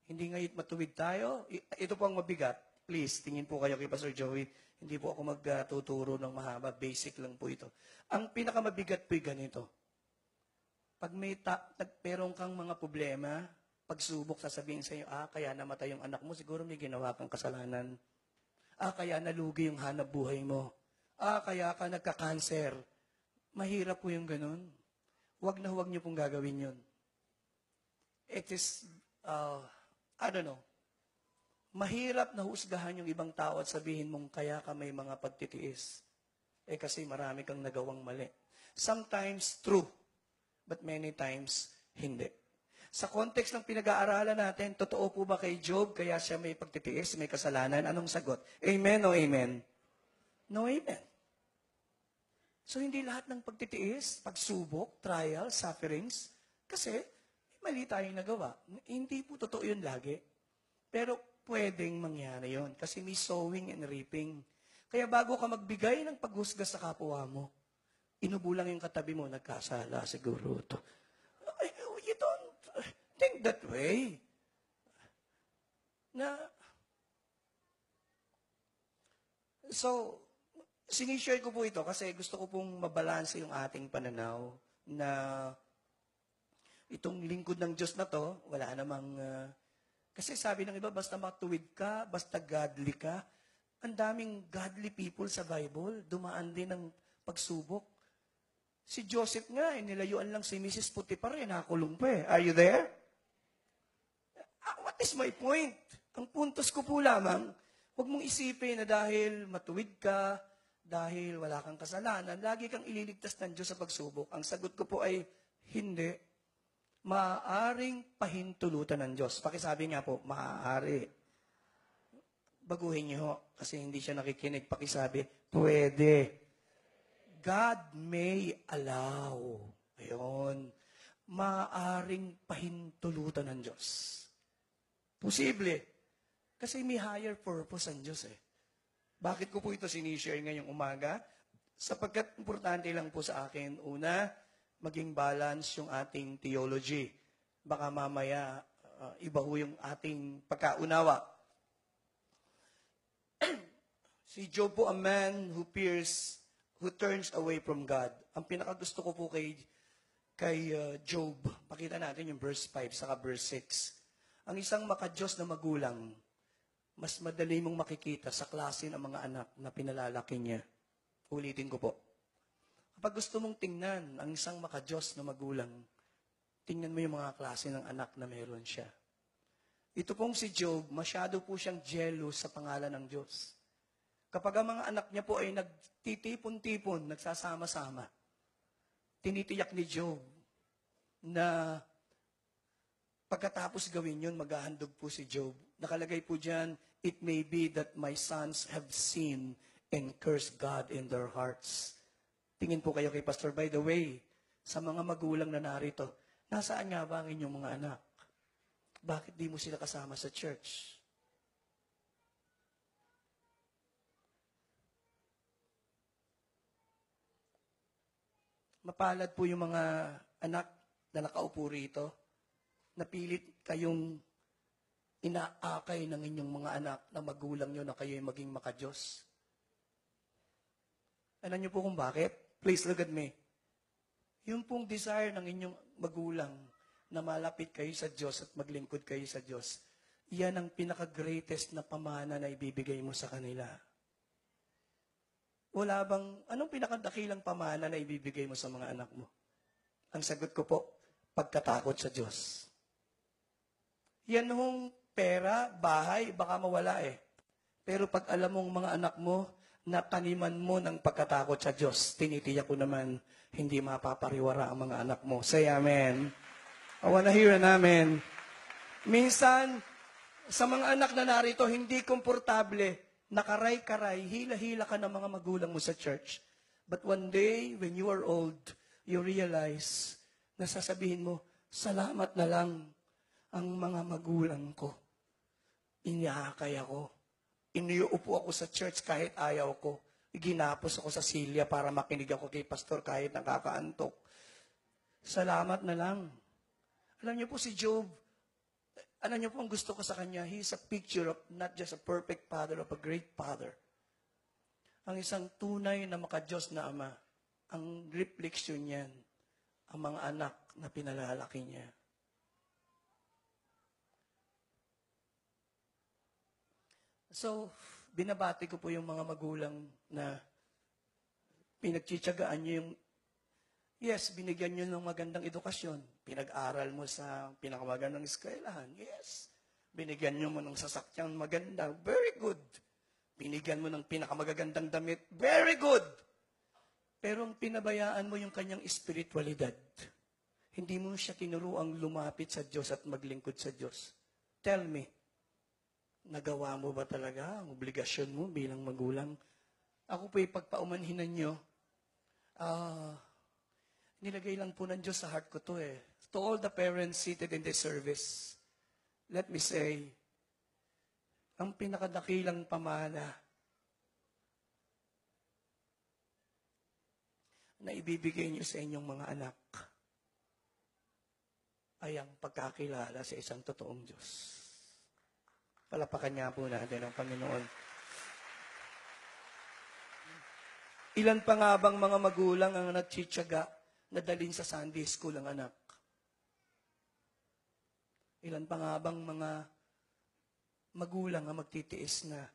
Hindi ngayon matuwid tayo. Ito po ang mabigat. Please, tingin po kayo kay Pastor Joey. Hindi po ako magtuturo ng mahaba. Basic lang po ito. Ang pinakamabigat po ganito. Pag meron kang mga problema, pagsubok, sasabihin sa iyo, kaya namatay yung anak mo, siguro may ginawa kang kasalanan. Kaya nalugi yung hanap buhay mo. Kaya ka nagka-cancer. Mahirap po yung ganun. Huwag niyo pong gagawin yun. It is, I don't know, mahirap na husgahan yung ibang tao at sabihin mong kaya ka may mga pagtitiis. Kasi marami kang nagawang mali. Sometimes true, but many times hindi. Sa context ng pinag-aaralan natin, totoo po ba kay Job kaya siya may pagtitiis, may kasalanan? Anong sagot? Amen o amen? No amen. So, hindi lahat ng pagtitiis, pagsubok, trial, sufferings, kasi may mali tayong nagawa. Hindi po totoo yun lagi. Pero pwedeng mangyari yun kasi may sowing and reaping. Kaya bago ka magbigay ng paghusga sa kapwa mo, inubulang yung katabi mo, nagkasala siguro ito. You don't think that way. So, sinishare ko po ito kasi gusto ko pong mabalanse yung ating pananaw na itong lingkod ng Diyos na to, wala namang, kasi sabi ng iba, basta matuwid ka, basta godly ka, ang daming godly people sa Bible, dumaan din ng pagsubok. Si Joseph nga, nilayuan lang si Mrs. Potiphar, nakakulong pa eh. Are you there? What is my point? Ang puntos ko po lamang, huwag mong isipin na dahil matuwid ka, dahil wala kang kasalanan, lagi kang ililigtas ng Diyos sa pagsubok. Ang sagot ko po ay, hindi. Maaaring pahintulutan ng Diyos. Pakisabi nga po, maaari. Baguhin niyo kasi hindi siya nakikinig. Pakisabi, pwede. God may allow. Ayun. Maaaring pahintulutan ng Diyos. Posible. Kasi may higher purpose ang Diyos eh. Bakit ko po ito sinishare ngayong umaga? Sapagkat importante lang po sa akin, una, maging balance yung ating theology. Baka mamaya, iba ho yung ating pagkaunawa. Si Job po, a man who turns away from God. Ang pinakagusto ko po kay Job, pakita natin yung verse 5 saka verse 6. Ang isang makadiyos na magulang, mas madali mong makikita sa klase ng mga anak na pinalalaki niya. Ulitin ko po. Kapag gusto mong tingnan ang isang makadiyos na magulang, tingnan mo yung mga klase ng anak na meron siya. Ito pong si Job, masyado po siyang jealous sa pangalan ng Diyos. Kapag ang mga anak niya po ay nagtitipon-tipon, nagsasama-sama, tinitiyak ni Job na pagkatapos gawin yun, maghahandog po si Job. Nakalagay po dyan, it may be that my sons have sinned and cursed God in their hearts. Tingin po kayo kay Pastor, by the way, sa mga magulang na narito, nasaan nga ba ang inyong mga anak? Bakit di mo sila kasama sa church? Mapalad po yung mga anak na nakaupo rito, napilit kayong inaakay ng inyong mga anak na magulang nyo na kayo'y maging makadiyos. Alam niyo po kung bakit? Please look at me. Yung pong desire ng inyong magulang na malapit kayo sa Diyos at maglingkod kayo sa Diyos, yan ang pinaka-greatest na pamana na ibibigay mo sa kanila. Wala bang, anong pinakadakilang pamana na ibibigay mo sa mga anak mo? Ang sagot ko po, pagkatakot sa Diyos. Yan hong pera, bahay, baka mawala eh. Pero pag alam mong mga anak mo, nataniman mo ng pagkatakot sa Diyos, tinitiyak ko naman, hindi mapapariwara ang mga anak mo. Say amen. I wanna hear an amen. Minsan, sa mga anak na narito, hindi komportable, nakaray-karay, hila-hila ka ng mga magulang mo sa church. But one day, when you are old, you realize na sasabihin mo, salamat na lang ang mga magulang ko. Iniakay ako. Iniuupo ako sa church kahit ayaw ko. Ginapos ako sa silya para makinig ako kay pastor kahit nakakaantok. Salamat na lang. Alam niyo po si Job, alam niyo po ang gusto ko sa kanya, he's a picture of not just a perfect father, of a great father. Ang isang tunay na makadiyos na ama, ang reflection niyan, ang mga anak na pinalalaki niya. So, binabati ko po yung mga magulang na pinagtsitsagaan nyo yung, yes, binigyan nyo ng magandang edukasyon. Pinag-aral mo sa pinakamagandang eskwelahan. Yes. Binigyan nyo mo ng sasakyang maganda. Very good. Binigyan mo ng pinakamagagandang damit. Very good. Pero ang pinabayaan mo yung kanyang espiritualidad. Hindi mo siya tinuruang lumapit sa Diyos at maglingkod sa Diyos. Tell me, nagawa mo ba talaga ang obligasyon mo bilang magulang? Ako po pagpaumanhinan nyo, nilagay lang po ng Diyos sa heart ko to eh. To all the parents seated in this service, let me say, ang pinakadakilang pamana na ibibigay niyo sa inyong mga anak ay ang pagkakilala sa isang totoong Diyos. Palapakan niya po natin ang Panginoon. Ilan pa nga bang mga magulang ang nagtsitsaga na dalhin sa Sunday school ang anak? Ilan pa nga bang mga magulang ang magtitiis na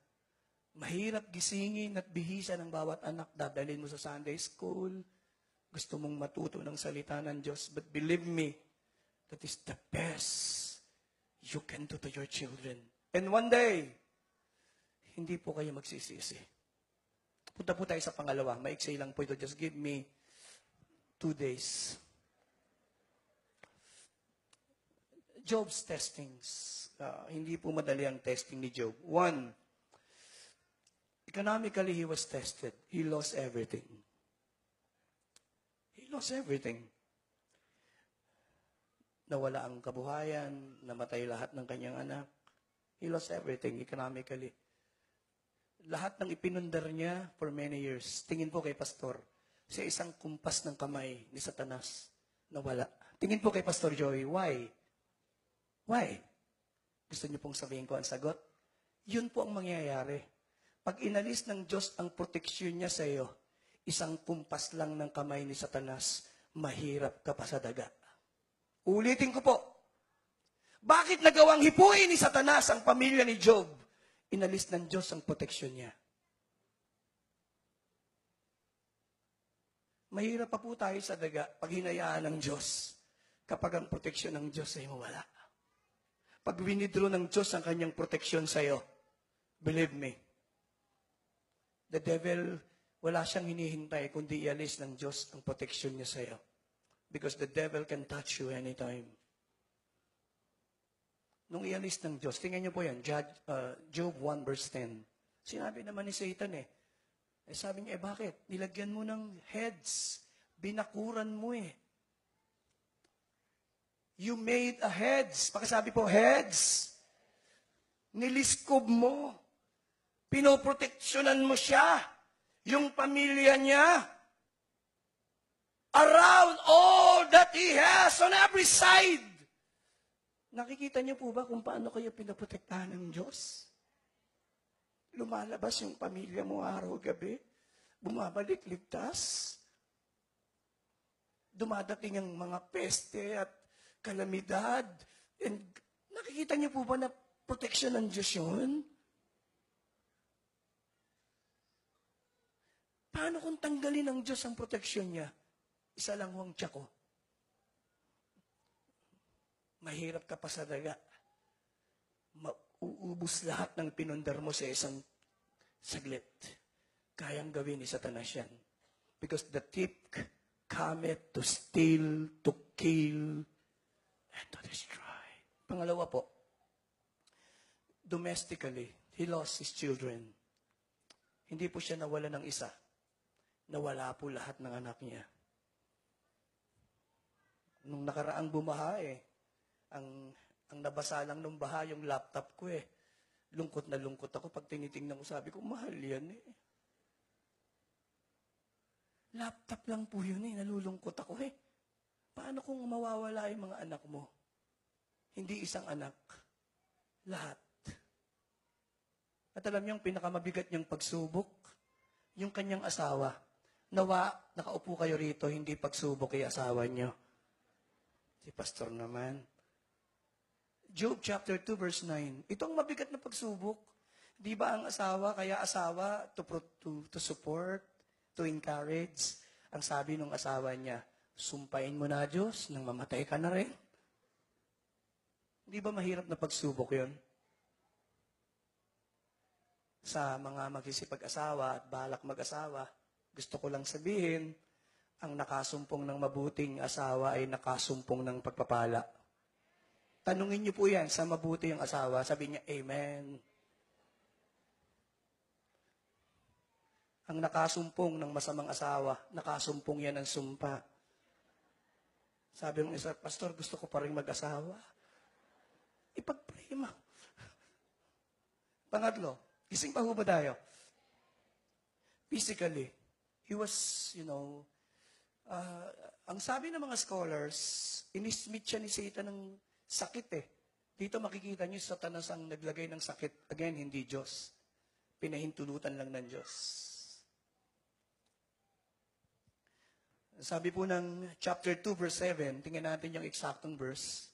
mahirap gisingin at bihisan ng bawat anak, dadalhin mo sa Sunday school, gusto mong matuto ng salita ng Diyos, but believe me, that is the best you can do to your children. And one day, hindi po kayo magsisisi. Punta po tayo sa pangalawa. Maiksi lang po ito. Just give me 2 days. Job's testings. Hindi po madali ang testing ni Job. 1, economically he was tested. He lost everything. He lost everything. Nawala ang kabuhayan, namatay lahat ng kanyang anak. He lost everything economically. lahat ng ipinundar niya for many years, tingin po kay Pastor, sa isang kumpas ng kamay ni Satanas, nawala. Tingin po kay Pastor Joey, why? Why? Gusto niyo pong sabihin ko ang sagot? Yun po ang mangyayari. Pag inalis ng Diyos ang proteksyon niya sa iyo, isang kumpas lang ng kamay ni Satanas, mahirap ka pa sa daga. Ulitin ko po. Bakit nagawang hipuin ni Satanas ang pamilya ni Job? Inalis ng Diyos ang proteksyon niya. Mahirap pa po tayo sa daga pag hinayaan ng Diyos kapag ang proteksyon ng Diyos ay mawala. Pag winidraw ng Diyos ang kanyang proteksyon sa iyo, believe me, the devil, wala siyang hinihintay kundi ialis ng Diyos ang proteksyon niya sa iyo. Because the devil can touch you anytime. Nung ialis ng Diyos, tingnan niyo po yan, Job 1 verse 10. Sinabi naman ni Satan sabi niya, bakit? Nilagyan mo ng heads. Binakuran mo You made a heads. Pakisabi po, heads. Niliskob mo. Pinoproteksyonan mo siya. Yung pamilya niya. Around all that he has on every side. Nakikita niyo po ba kung paano kayo pinaprotektahan ng Diyos? Lumalabas yung pamilya mo araw-gabi. Bumabalik ligtas. Dumadating ang mga peste at kalamidad. And nakikita niyo po ba na protection ng Diyos yun? Paano kung tanggalin ng Diyos ang proteksyon niya? Isa lang huwang tiyak ko. Mahirap ka pa sa daga. Mauubos lahat ng pinundar mo sa isang saglit. Kayang gawin ni Satanas yan. Because the thief cometh to steal, to kill, and to destroy. Pangalawa po, domestically, he lost his children. Hindi po siya nawala ng isa. Nawala po lahat ng anak niya. Nung nakaraang bumaha ang nabasa lang nung baha yung laptop ko Lungkot na lungkot ako pag tinitingnan ko, sabi ko, mahal yan Laptop lang po yun nalulungkot ako Paano kung mawawala yung mga anak mo? Hindi isang anak. Lahat. At alam niyo, yung pinakamabigat niyang pagsubok, yung kanyang asawa. Nawa, nakaupo kayo rito, hindi pagsubok kay asawa niyo. Si pastor naman. Job chapter 2 verse 9. Ito ang mabigat na pagsubok. Di ba ang asawa, kaya asawa to support, to encourage. Ang sabi ng asawa niya, sumpain mo na Diyos nang mamatay ka na rin. Di ba mahirap na pagsubok yon? Sa mga magsisipag-asawa at balak mag-asawa, gusto ko lang sabihin, ang nakasumpong ng mabuting asawa ay nakasumpong ng pagpapala. Tanungin niyo po yan sa mabuti yung asawa. Sabi niya, Amen. Ang nakasumpong ng masamang asawa, nakasumpong yan ng sumpa. Sabi ng isa, Pastor, gusto ko pa rin mag-asawa. Ipag-pray mo. Pangatlo, gising pa ho ba tayo? Physically, he was, ang sabi ng mga scholars, inismit siya ni Satan ng sakit Dito makikita niyo Satanas ang naglagay ng sakit. Again, hindi Diyos. Pinahintulutan lang ng Diyos. Sabi po ng chapter 2 verse 7, tingnan natin yung exactong verse.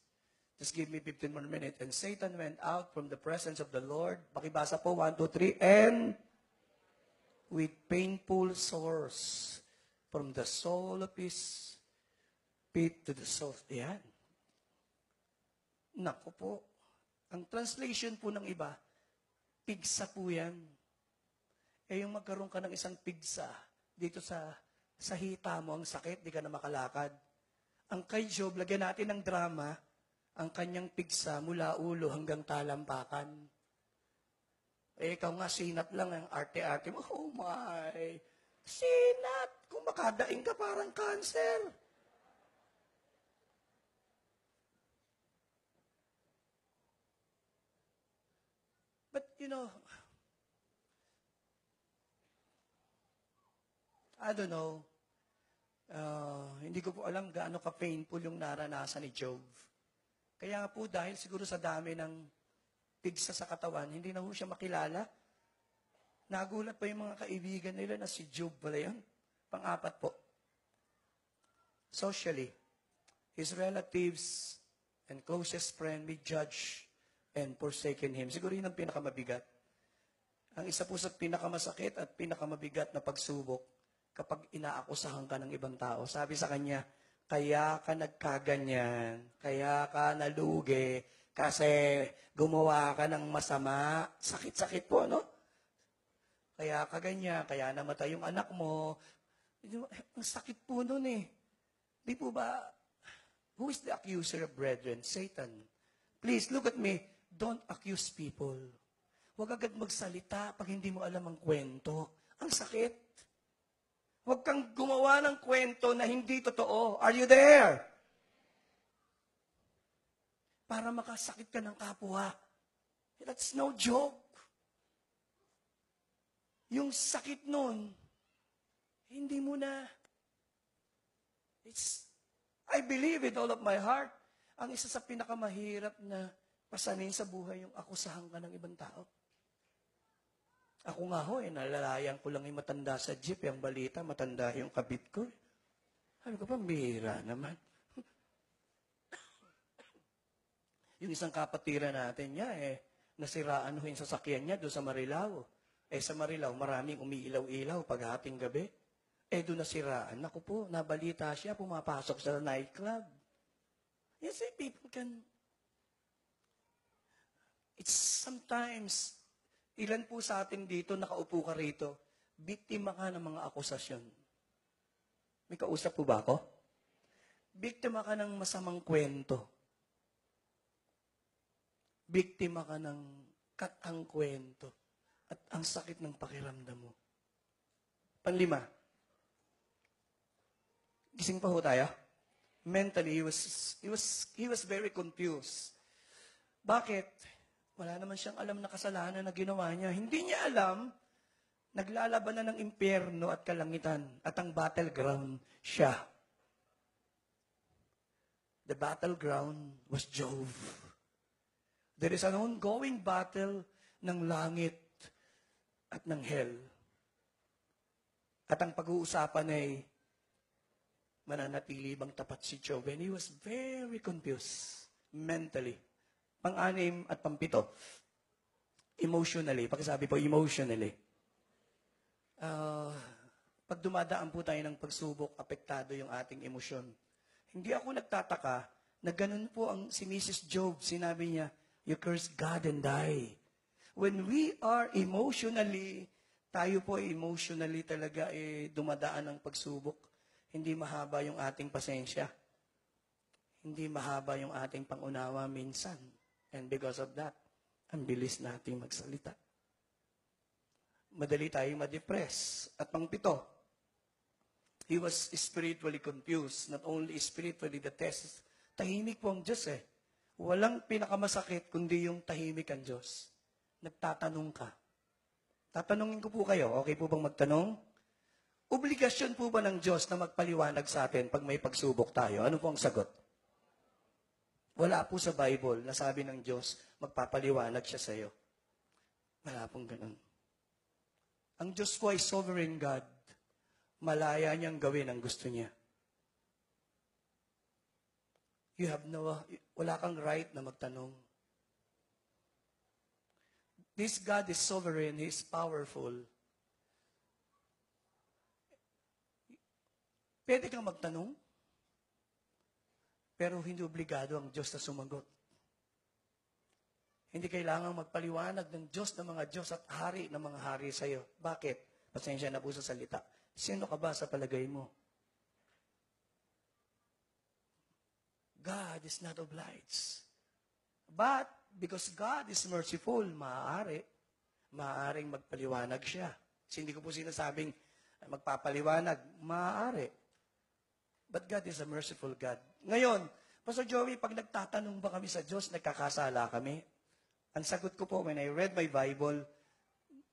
Just give me 15 more minutes. And Satan went out from the presence of the Lord. Pakibasa po, 1, 2, 3. And with painful sores from the sole of his feet to the soles. Yan. Naku po. Ang translation po ng iba, pigsa po yan. Yung magkaroon ka ng isang pigsa dito sa hita mo, ang sakit, di ka na makalakad. Ang kay Job, lagyan natin ng drama, ang kanyang pigsa mula ulo hanggang talampakan. Ikaw nga, sinat lang ang arte-arte mo. Oh my! Sinat! Kung makadaing ka, parang cancer. But, I don't know, hindi ko po alam gaano ka-painful yung naranasan ni Job. Kaya nga po dahil siguro sa dami ng pigsa sa katawan, hindi na po siya makilala. Nagulat pa yung mga kaibigan nila na si Job pala yun. Pang-apat po. Socially, his relatives and closest friend may judge and forsaken him. Siguro yun ang pinakamabigat. Ang isa po sa pinakamasakit at pinakamabigat na pagsubok kapag inaakusahan ka ng ibang tao. Sabi sa kanya, kaya ka nagkaganyan, kaya ka nalugi, kasi gumawa ka ng masama. Sakit-sakit po, no? Kaya ka ganyan, kaya namatay yung anak mo. Ang sakit po nun eh. Di po ba, who is the accuser of brethren? Satan. Please, look at me. Don't accuse people. Huwag agad magsalita pag hindi mo alam ang kwento. Ang sakit. Huwag kang gumawa ng kwento na hindi totoo. Are you there? Para makasakit ka ng kapwa. That's no joke. Yung sakit nun, hindi mo na. I believe with all of my heart, ang isa sa pinakamahirap na pasanin sa buhay yung akusahan ka ng ibang tao. Ako nga ho, nalalayan ko lang yung matanda sa jeep, yung balita, matanda yung kabit ko. Sabi ko, pambihira naman. Yung isang kapatira natin niya, nasiraan ho yung sasakyan niya doon sa Marilao. Sa Marilao, maraming umiilaw-ilaw paghating gabi. Doon nasiraan. Naku po, nabalita siya, pumapasok sa nightclub. Yes, people can. It's sometimes, ilan po sa atin dito, nakaupo ka rito, biktima ka ng mga akusasyon. May kausap po ba ako? Biktima ka ng masamang kwento. Biktima ka ng katang kwento. At ang sakit ng pakiramdam mo. Panlima, gising pa ho tayo. Mentally, he was very confused. Bakit? Wala naman siyang alam na kasalanan na ginawa niya. Hindi niya alam, naglalaban na ng impyerno at kalangitan. At ang battleground, siya. The battleground was Job. There is an ongoing battle ng langit at ng hell. At ang pag-uusapan ay mananatili bang tapat si Job? And he was very confused mentally. Pang-anim at pang-pito, emotionally. Pakisabi po, emotionally. Pag dumadaan po tayo ng pagsubok, apektado yung ating emosyon. Hindi ako nagtataka na ganun po ang si Mrs. Job. Sinabi niya, you curse God and die. When we are emotionally, tayo po emotionally talaga dumadaan ng pagsubok. Hindi mahaba yung ating pasensya. Hindi mahaba yung ating pangunawa minsan. And because of that, ang bilis nating magsalita. Madali tayong ma-depress. At pang-pito, he was spiritually confused. Not only spiritually, the test. Tahimik po ang Diyos Walang pinakamasakit kundi yung tahimik ang Diyos. Nagtatanong ka. Tatanungin ko po kayo, okay po bang magtanong? Obligasyon po ba ng Diyos na magpaliwanag sa atin pag may pagsubok tayo? Ano po ang sagot? Wala po sa Bible na sabi ng Diyos, magpapaliwanag siya sa iyo. Wala pong ganun. Ang Diyos po ay sovereign God. Malaya niyang gawin ang gusto niya. Wala kang right na magtanong. This God is sovereign. He is powerful. Pwede kang magtanong, pero hindi obligado ang Diyos na sumagot. Hindi kailangang magpaliwanag ng Diyos ng mga Diyos at hari ng mga hari sa iyo. Bakit? Pasensya na po sa salita. Sino ka ba sa palagay mo? God is not obliged. But, because God is merciful, maaaring magpaliwanag siya. Kasi hindi ko po sinasabing magpapaliwanag, maaari. But God is a merciful God. Ngayon, Pastor Joey, pag nagtatanong ba kami sa Diyos, nagkakasala kami? Ang sagot ko po, when I read my Bible,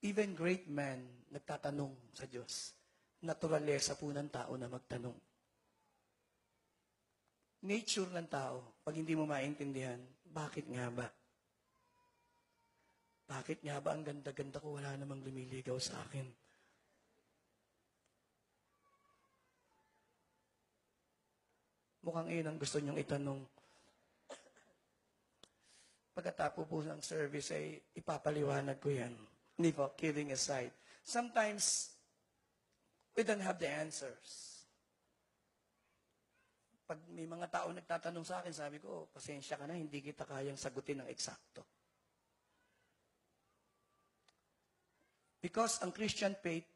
even great men nagtatanong sa Diyos. naturalesa po ng tao na magtanong. Nature ng tao, pag hindi mo maintindihan, bakit nga ba? Bakit nga ba ang ganda-ganda ko, wala namang lumiligaw sa akin? Mukhang iyon ang gusto niyong itanong. Pagkatapos po ng service ay ipapaliwanag ko yan. Hindi po, kidding aside. Sometimes, we don't have the answers. Pag may mga tao nagtatanong sa akin, sabi ko, pasensya ka na, hindi kita kayang sagutin ng eksakto. Because ang Christian faith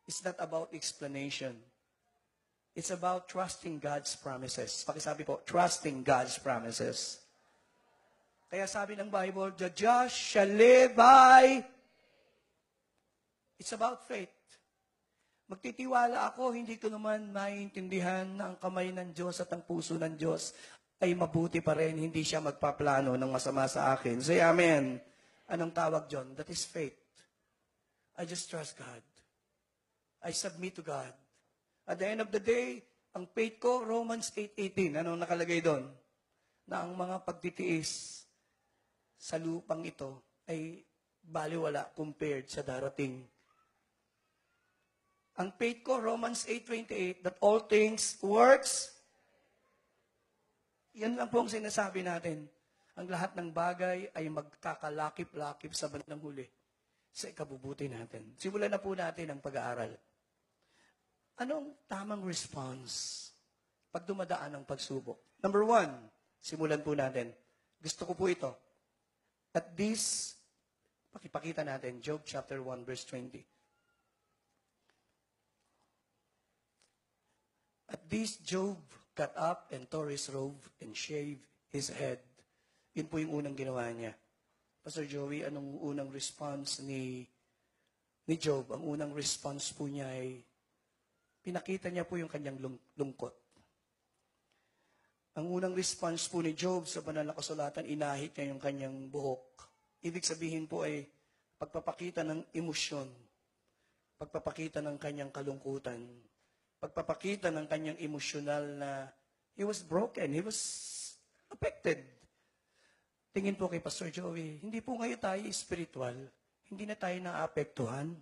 is not about explanation. It's about trusting God's promises. Pakisabi po, trusting God's promises. Kaya sabi ng Bible, the just shall live by... It's about faith. Magtitiwala ako, hindi ko naman maintindihan na ang kamay ng Diyos at ang puso ng Diyos ay mabuti pa rin, hindi siya magpaplano ng masama sa akin. Say amen. Anong tawag John? That is faith. I just trust God. I submit to God. At the end of the day, ang faith ko, Romans 8:18. Anong nakalagay doon? Na ang mga pagtitiis sa lupang ito ay baliwala compared sa darating. Ang faith ko, Romans 8:28, that all things works. Yan lang po ang sinasabi natin. Ang lahat ng bagay ay magkakalakip-lakip sa bandang huli sa ikabubuti natin. Simulan na po natin ang pag-aaral. Anong tamang response pag dumadaan ang pagsubok? Number 1, simulan po natin. Gusto ko po ito. At this, pakipakita natin, Job chapter 1, verse 20. At this, Job got up and tore his robe and shaved his head. Yun po yung unang ginawa niya. Pastor Joey, anong unang response ni Job? Ang unang response po niya ay pinakita niya po yung kanyang lungkot. Ang unang response po ni Job sa banal na kasulatan, inahit niya yung kanyang buhok. Ibig sabihin po ay pagpapakita ng emosyon, pagpapakita ng kanyang kalungkutan, pagpapakita ng kanyang emosyonal na he was broken, he was affected. Tingin po kay Pastor Joey, hindi po ngayon tayo spiritual, hindi na tayo naapektuhan.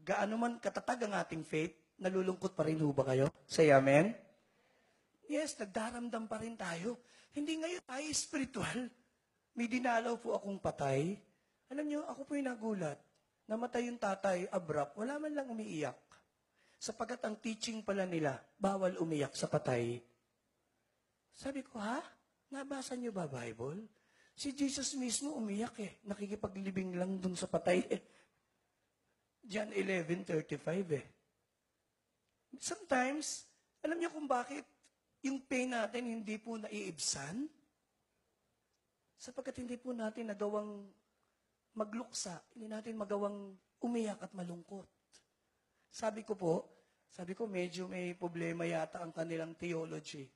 Gaano man katatag ang ating faith, nalulungkot pa rin ho ba kayo? Say amen? Yes, nagdaramdam pa rin tayo. Hindi ngayon tayo spiritual. May dinalaw po akong patay. Alam niyo, ako po yung nagulat. Namatay yung tatay, abrupt, wala man lang umiiyak. Sapagat ang teaching pala nila, bawal umiyak sa patay. Sabi ko, ha? Nabasa niyo ba Bible? Si Jesus mismo umiyak Nakikipaglibing lang dun sa patay John 11:35 Sometimes, alam niyo kung bakit yung pain natin hindi po naiibsan? Sapagkat hindi po natin nagawang magluksa, hindi natin magawang umiyak at malungkot. Sabi ko medyo may problema yata ang kanilang theology.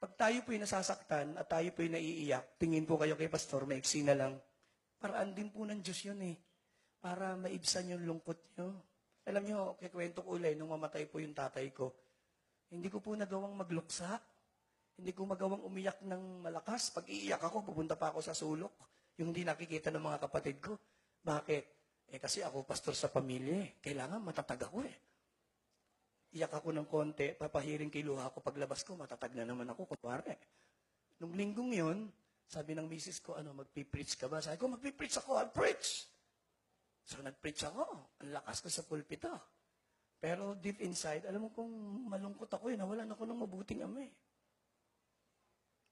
Pag tayo po'y nasasaktan at tayo po'y naiiyak, tingin po kayo kay Pastor, maiksi na lang. Paraan din po ng Diyos yun para maibsan yung lungkot nyo. Alam nyo, kikwento ko ulit, nung mamatay po yung tatay ko, hindi ko po nagawang magluksa. Hindi ko magawang umiyak ng malakas. Pag iiyak ako, pupunta pa ako sa sulok. Yung hindi nakikita ng mga kapatid ko. Bakit? Kasi ako pastor sa pamilya Kailangan matatag ako Iyak ako ng konti, papahiring kay luha ko. Paglabas ko, matatag na naman ako. Kunwari. Nung linggong yun, sabi ng misis ko, magpipreach ka ba? Sabi ko, magpipreach ako. I'll preach. So, nag-preach ako. Ang lakas ko sa pulpito. Pero deep inside, alam mo kung malungkot ako nawalan ako ng mabuting ama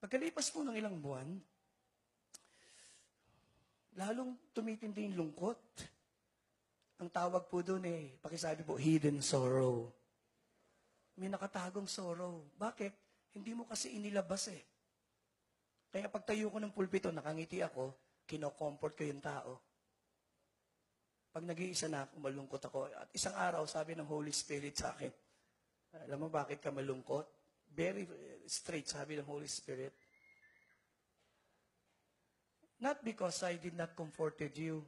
Pagkalipas po ng ilang buwan, lalong tumitindi yung lungkot. Ang tawag po doon pakisabi po, hidden sorrow. May nakatagong sorrow. Bakit? Hindi mo kasi inilabas Kaya pagtayo ko ng pulpito, nakangiti ako, kino-comfort ko yung tao. Pag nag-iisa na ako, malungkot ako. At isang araw, sabi ng Holy Spirit sa akin, alam mo bakit ka malungkot? Very straight, sabi ng Holy Spirit. Not because I did not comforted you,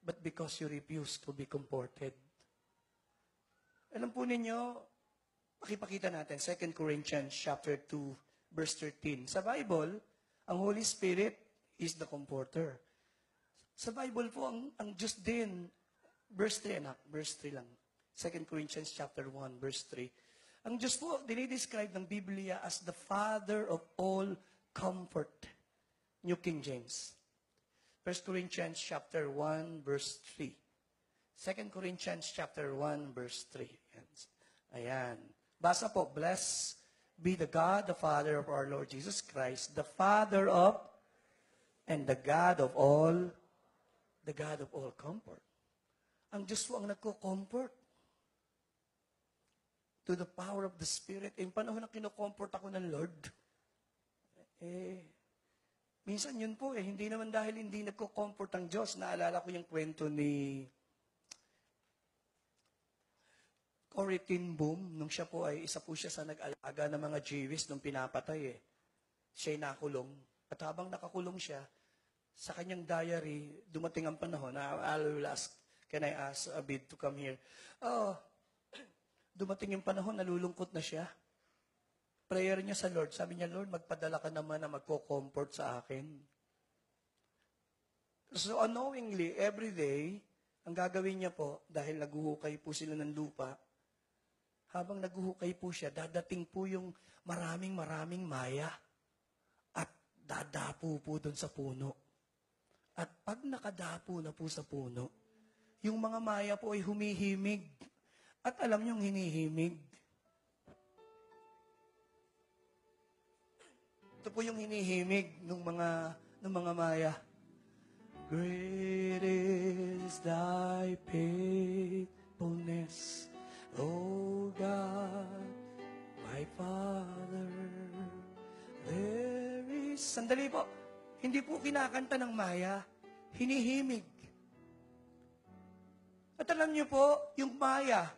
but because you refuse to be comforted. Alam po ninyo, pakipakita natin, 2 Corinthians chapter 2, verse 13. Sa Bible, ang Holy Spirit is the comforter. Sa Bible po, ang Diyos din, verse 3, anak, verse 3 lang. 2 Corinthians chapter 1, verse 3. Ang Diyos po, dinidescribe ng Biblia as the Father of all comfort. New King James. 1 Corinthians chapter 1, verse 3. 2 Corinthians chapter 1, verse 3. Ayan. Basa po, blessed be the God, the Father of our Lord Jesus Christ, the Father of and the God of all comfort. Ang Diyos po ang nagko-comfort to the power of the Spirit. Yung panahon na kino-comfort ako ng Lord, minsan yun po hindi naman dahil hindi nagko-comfort ang Diyos. Naalala ko yung kwento ni Corrie ten Boom, nung siya po ay isa po siya sa nag-alaga ng mga Jewish nung pinapatay Siya'y nakulong. At habang nakakulong siya, sa kanyang diary, dumating ang panahon, can I ask Abid to come here? Dumating yung panahon, nalulungkot na siya. Prayer niya sa Lord, sabi niya, Lord, magpadala ka naman na magko-comfort sa akin. So unknowingly, every day, ang gagawin niya po, dahil naguhukay po sila ng lupa, habang naguhukay po siya, dadating po yung maraming maya at dadapo po doon sa puno. At pag nakadapo na po sa puno, yung mga maya po ay humihimig. At alam niyong hinihimig. Ito po yung hinihimig ng mga maya. Great is thy faithfulness, O God, my Father. There is... Sandali po. Hindi po kinakanta ng maya. Hinihimig. At alam niyo po, yung maya,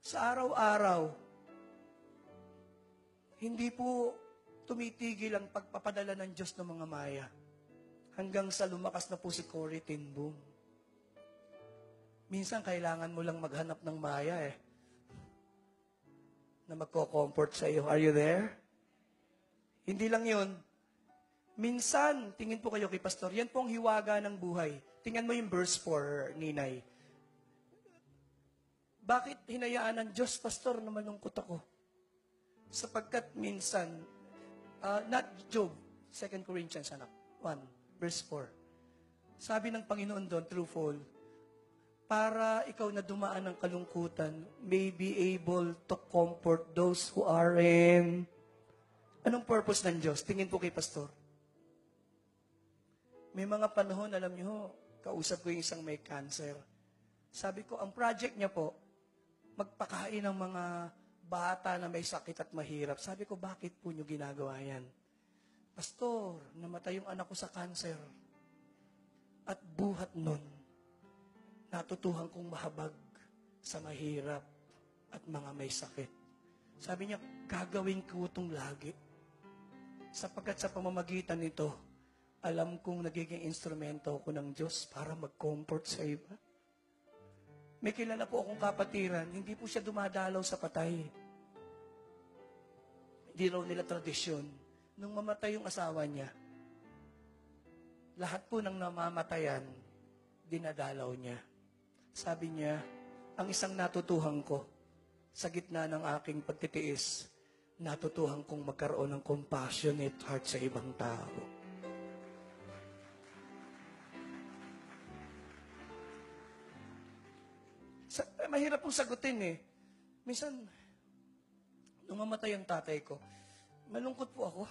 sa araw-araw, hindi po tumitigil ang pagpapadala ng Diyos ng mga maya. Hanggang sa lumakas na po si Corrie ten Boom. Minsan, kailangan mo lang maghanap ng maya na magko-comfort sa iyo. Are you there? Hindi lang yun. Minsan, tingin po kayo kay Pastor, yan po ang hiwaga ng buhay. Tingnan mo yung verse 4, Ninay. Bakit hinayaan ng Diyos, Pastor, na malungkot ako? Sapagkat minsan, not Job, 2 Corinthians, 1, verse 4. Sabi ng Panginoon doon, truthful, para ikaw na dumaan ng kalungkutan, may be able to comfort those who are in... Anong purpose ng Diyos? Tingin po kay Pastor. May mga panahon, alam niyo, kausap ko yung isang may cancer. Sabi ko, ang project niya po, magpakain ng mga bata na may sakit at mahirap. Sabi ko, bakit po niyo ginagawa yan? Pastor, namatay yung anak ko sa cancer. At buhat nun, natutuhan kong mahabag sa mahirap at mga may sakit. Sabi niya, gagawin ko itong lagi. Sapagkat sa pamamagitan nito, alam kong nagiging instrumento ako ng Diyos para mag-comfort sa iba. May kilala po akong kapatiran, hindi po siya dumadalaw sa patay. Hindi raw nila tradisyon. Nung mamatay yung asawa niya, lahat po ng namamatayan, dinadalaw niya. Sabi niya, ang isang natutuhan ko, sa gitna ng aking pagtitiis, natutuhan kong magkaroon ng compassionate heart sa ibang tao. Mahirap pong sagutin Minsan, nung mamatay ang tatay ko, malungkot po ako.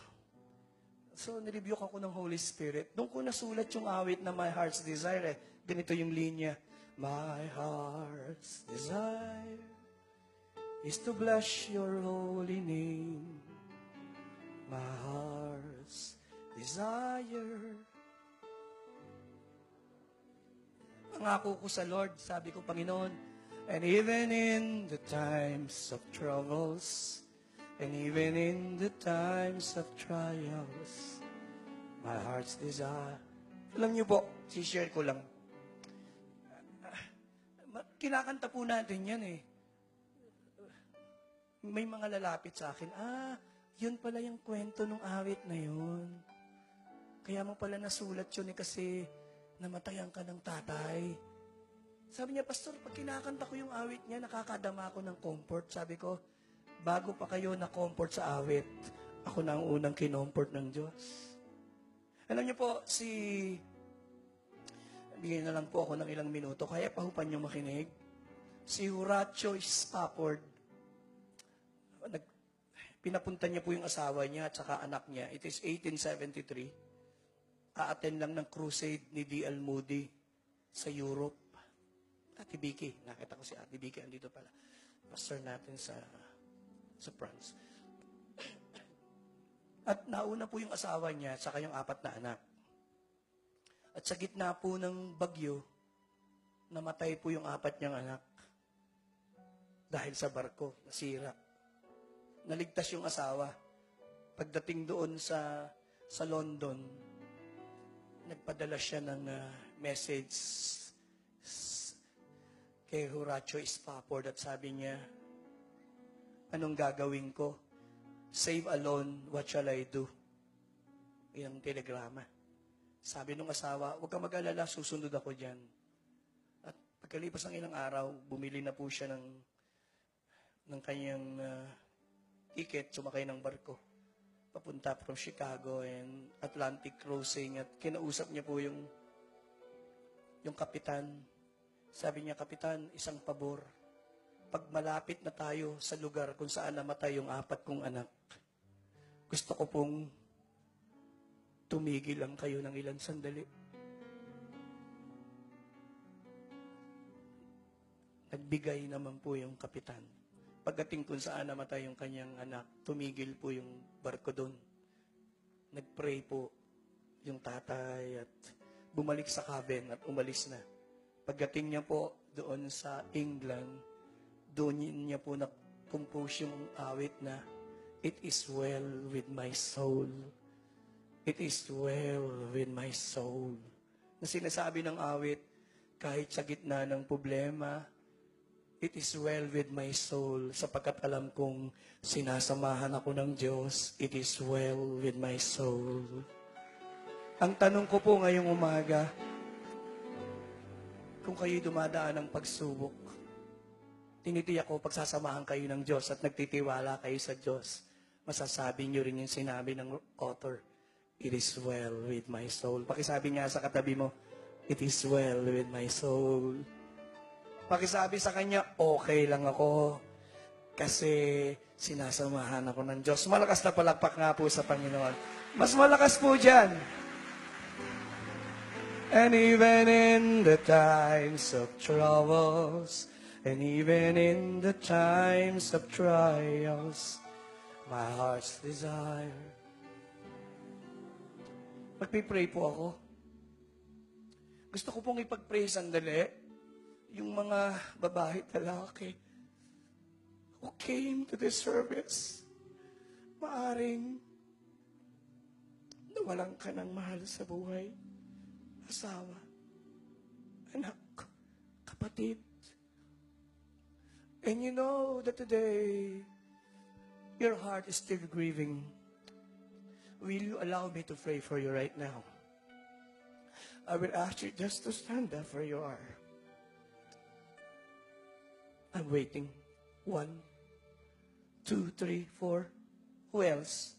So, nirebuke ako ng Holy Spirit. Doon ko nasulat yung awit na My Heart's Desire. Ganito yung linya. My heart's desire is to bless your holy name. My heart's desire. Pangako ko sa Lord, sabi ko, Panginoon, and even in the times of troubles, and even in the times of trials, my heart's desire Alam niyo po, share ko lang. Kinakanta po natin yan eh. May mga lalapit sa akin, yun pala yung kwento ng awit na yun. Kaya mo pala nasulat yun eh kasi namatayan ka ng tatay. Sabi niya, Pastor, pag kinakanta ko yung awit niya, nakakadama ako ng comfort. Sabi ko, bago pa kayo na-comfort sa awit, ako na ang unang kinomfort ng Diyos. Alam niyo po, bigyan na lang po ako ng ilang minuto, kaya pahupan niyo makinig. Si Horatio Spafford, pinapunta niya po yung asawa niya at saka anak niya. It is 1873. A-attend lang ng crusade ni D.L. Moody sa Europe. Ate Vicky, nakita ko si Ate Vicky, andito pala. Pastor natin sa France. At nauna po yung asawa niya at saka yung 4 na anak. At sa gitna po ng bagyo, namatay po yung 4 niyang anak. Dahil sa barko, nasira. Naligtas yung asawa. Pagdating doon sa London, nagpadala siya ng message kay Horatio Spafford at sabi niya, anong gagawin ko? Save alone, what shall I do? Yan ang telegrama. Sabi nung asawa, huwag ka mag-alala, susunod ako dyan. At pagkalipas ng ilang araw, bumili na po siya ng kanyang ticket, sumakay ng barko. Papunta from Chicago and Atlantic crossing at kinausap niya po yung kapitan. Sabi niya, Kapitan, isang pabor. Pag malapit na tayo sa lugar kung saan namatay yung 4 kong anak, gusto ko pong tumigil lang kayo ng ilang sandali. Nagbigay naman po yung kapitan. Pagdating kung saan namatay yung kanyang anak, tumigil po yung barko doon. Nagpray po yung tatay at bumalik sa cabin at umalis na. Pagdating niya po doon sa England, doon niya po na-compose yung awit na, It is well with my soul. It is well with my soul. Na sinasabi ng awit, kahit sa gitna ng problema, it is well with my soul. Sapagkat alam kong sinasamahan ako ng Diyos, it is well with my soul. Ang tanong ko po ngayong umaga, kung kayo'y dumadaan ng pagsubok, tinitiyak ko pagsasamahan kayo ng Diyos at nagtitiwala kayo sa Diyos, masasabi niyo rin yung sinabi ng author, it is well with my soul. Pakisabi nga sa katabi mo, it is well with my soul. Pakisabi sa kanya, okay lang ako kasi sinasamahan ako ng Diyos. Malakas na palakpak nga po sa Panginoon. Mas malakas po dyan. And even in the times of troubles, and even in the times of trials, my heart's desire. Magpipray po ako. Gusto ko pong ipag-pray sandali yung mga babae at lalaki who came to this service. Maaring nawalan ka ng mahal sa buhay. Asawa, anak, kapatid. And you know that today, your heart is still grieving. Will you allow me to pray for you right now? I will ask you just to stand up where you are. I'm waiting. 1, 2, 3, 4. Who else?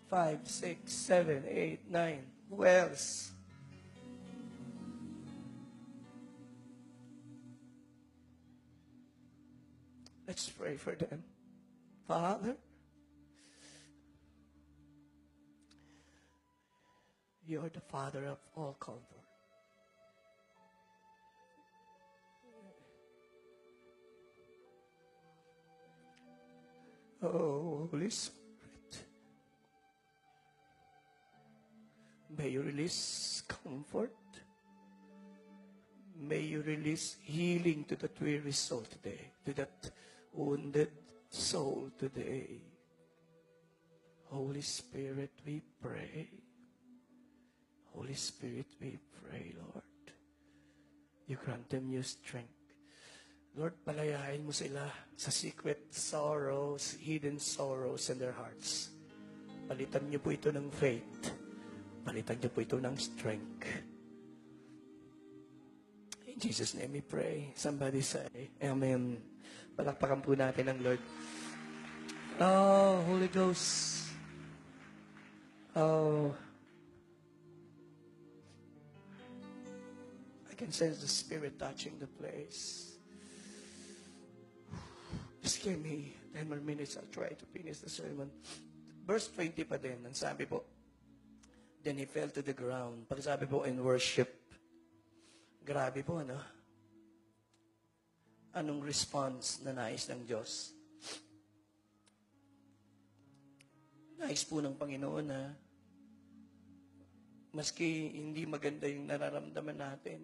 5, 6, 7, 8, 9. Who else? Let's pray for them. Father, you are the Father of all comfort. Oh, Holy Spirit, may you release comfort. May you release healing to that weary soul today, to that wounded soul today. Holy Spirit, we pray. Holy Spirit, we pray, Lord. You grant them new strength. Lord, palayain mo sila sa secret sorrows, hidden sorrows in their hearts. Palitan niyo po ito ng faith. Palitan niyo po ito ng strength. In Jesus' name we pray. Somebody say, Amen. Palakpakan po natin ang Lord. Oh, Holy Ghost. Oh, I can sense the Spirit touching the place. Just give me 10 more minutes. I'll try to finish the sermon. Verse 20 pa din. Ang sabi po, then he fell to the ground. Pag sabi po, in worship. Grabe po, ano? Anong response na nais ng Diyos? Nais po ng Panginoon na maski hindi maganda yung nararamdaman natin,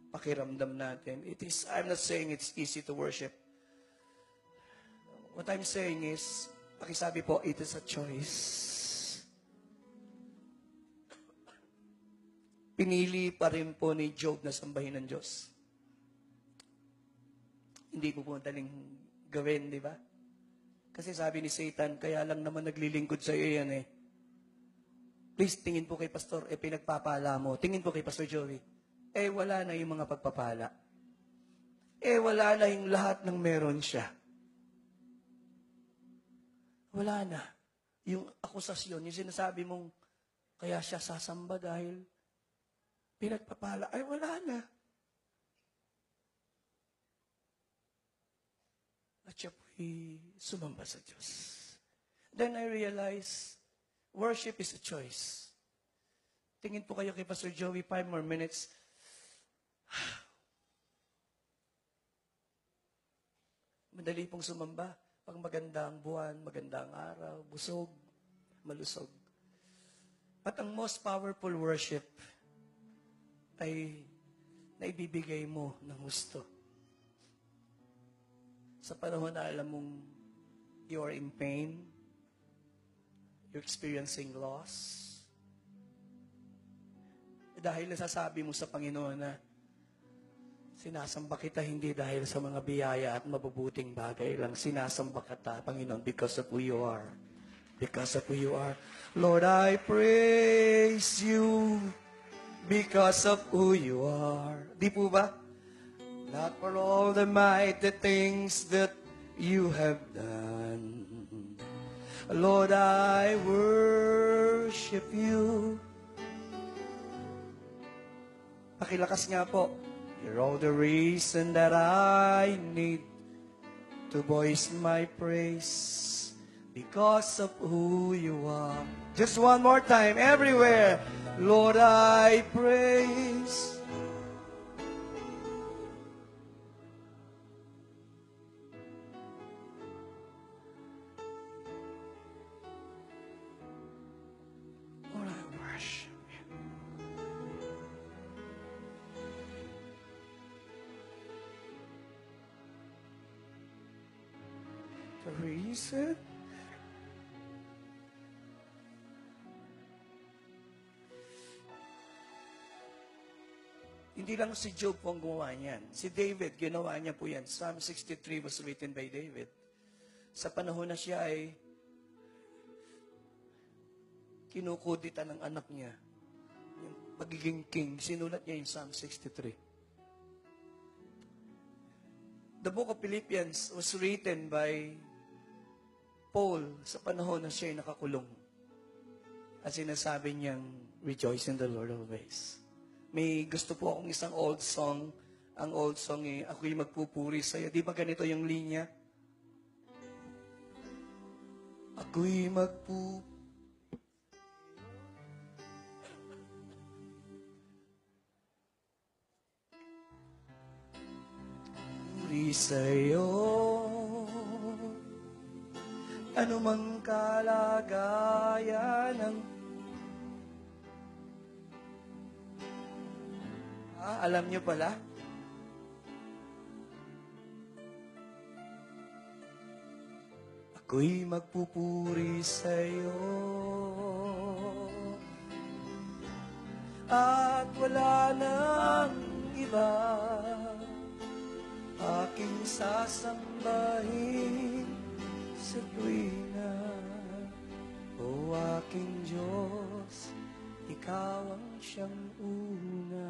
pakiramdam natin. I'm not saying it's easy to worship. What I'm saying is, pakisabi po, it is a choice. Pinili pa rin po ni Job na sambahin ng Diyos. Hindi po madaling gawin, di ba? Kasi sabi ni Satan, kaya lang naman naglilingkod sa iyo yan eh. Please, tingin po kay Pastor, pinagpapala mo. Tingin po kay Pastor Joey. Wala na yung mga pagpapala. Wala na yung lahat ng meron siya. Wala na. Yung akusasyon, yung sinasabi mong, kaya siya sasamba dahil pinagpapala, wala na. At siya po'y sumamba sa Diyos. Then I realize, worship is a choice. Tingin po kayo kay Pastor Joey, 5 more minutes. Madali pong sumamba. Pag magandang buwan, magandang araw, busog, malusog. At ang most powerful worship ay naibibigay mo ng gusto. Sa panahon na alam mong you are in pain, you're experiencing loss, dahil nasasabi mo sa Panginoon na sinasamba kita hindi dahil sa mga biyaya at mabubuting bagay lang. Sinasamba kita, Panginoon, because of who you are. Because of who you are. Lord, I praise you because of who you are. Di po ba? Not for all the mighty things that you have done. Lord, I worship you. Pakilakas nga po. You're all the reason that I need to voice my praise because of who you are. Just one more time, everywhere. Lord, I praise. Lord, I worship you. The reason hindi lang si Job po ang gumawa niyan. Si David, ginawa niya po yan. Psalm 63 was written by David. Sa panahon na siya ay kinukuditan ng anak niya. Yung pagiging king, sinulat niya yung Psalm 63. The book of Philippians was written by Paul sa panahon na siya ay nakakulong. At sinasabi niyang, rejoice in the Lord always. May gusto po akong isang old song. Ang old song ako'y magpupuri sa'yo. Di ba ganito yung linya? Ako'y magpupuri sa'yo. Ano mang kalagayan ng alam niyo pala? Ako'y magpupuri sa'yo. at wala nang iba. Aking sasambahin sa tuwina. O aking Diyos, Ikaw ang siyang una.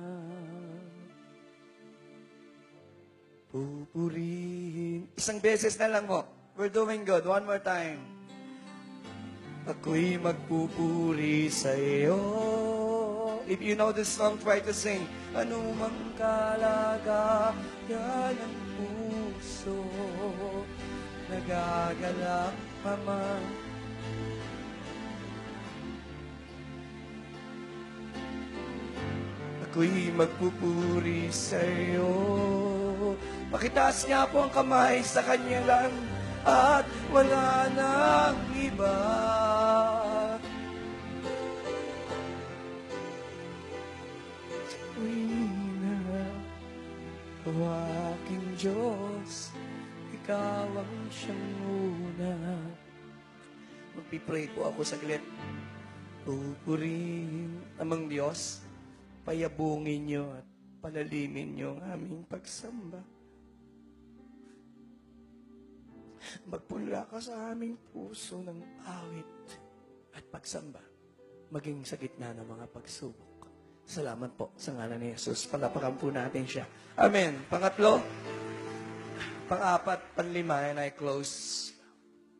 Pupurihin. Isang beses na lang mo. We're doing good. One more time. Ako'y magpupuri sa iyo. If you know this song, try to sing. Ano mang kalagayan ng puso, nagagalak pa man. Ako'y magpupuri sa iyo. Pakitaas niya po ang kamay sa kanya lang at wala nang iba. O aking Diyos, Ikaw ang siyang una. Magpipray po ako saglit. Pupurihin amang Diyos, payabungin niyo at palalimin niyo ang aming pagsamba. Magpunla ka sa aming puso ng awit at pagsamba, maging sa gitna ng mga pagsubok. Salamat po sa ngalan ni Jesus. Palapakan po natin siya. Amen. Pangatlo, pang-apat, panlima, and I close.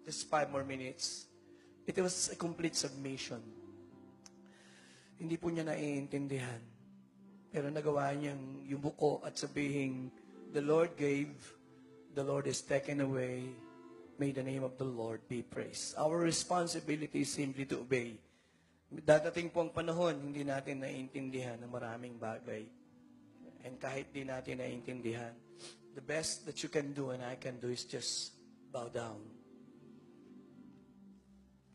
Just 5 more minutes. It was a complete submission. Hindi po niya naiintindihan. Pero nagawa niyang yumuko at sabihin, the Lord gave, the Lord is taken away. May the name of the Lord be praised. Our responsibility is simply to obey. Dadating po ang panahon, hindi natin naiintindihan ng maraming bagay. And kahit di natin naiintindihan, the best that you can do and I can do is just bow down.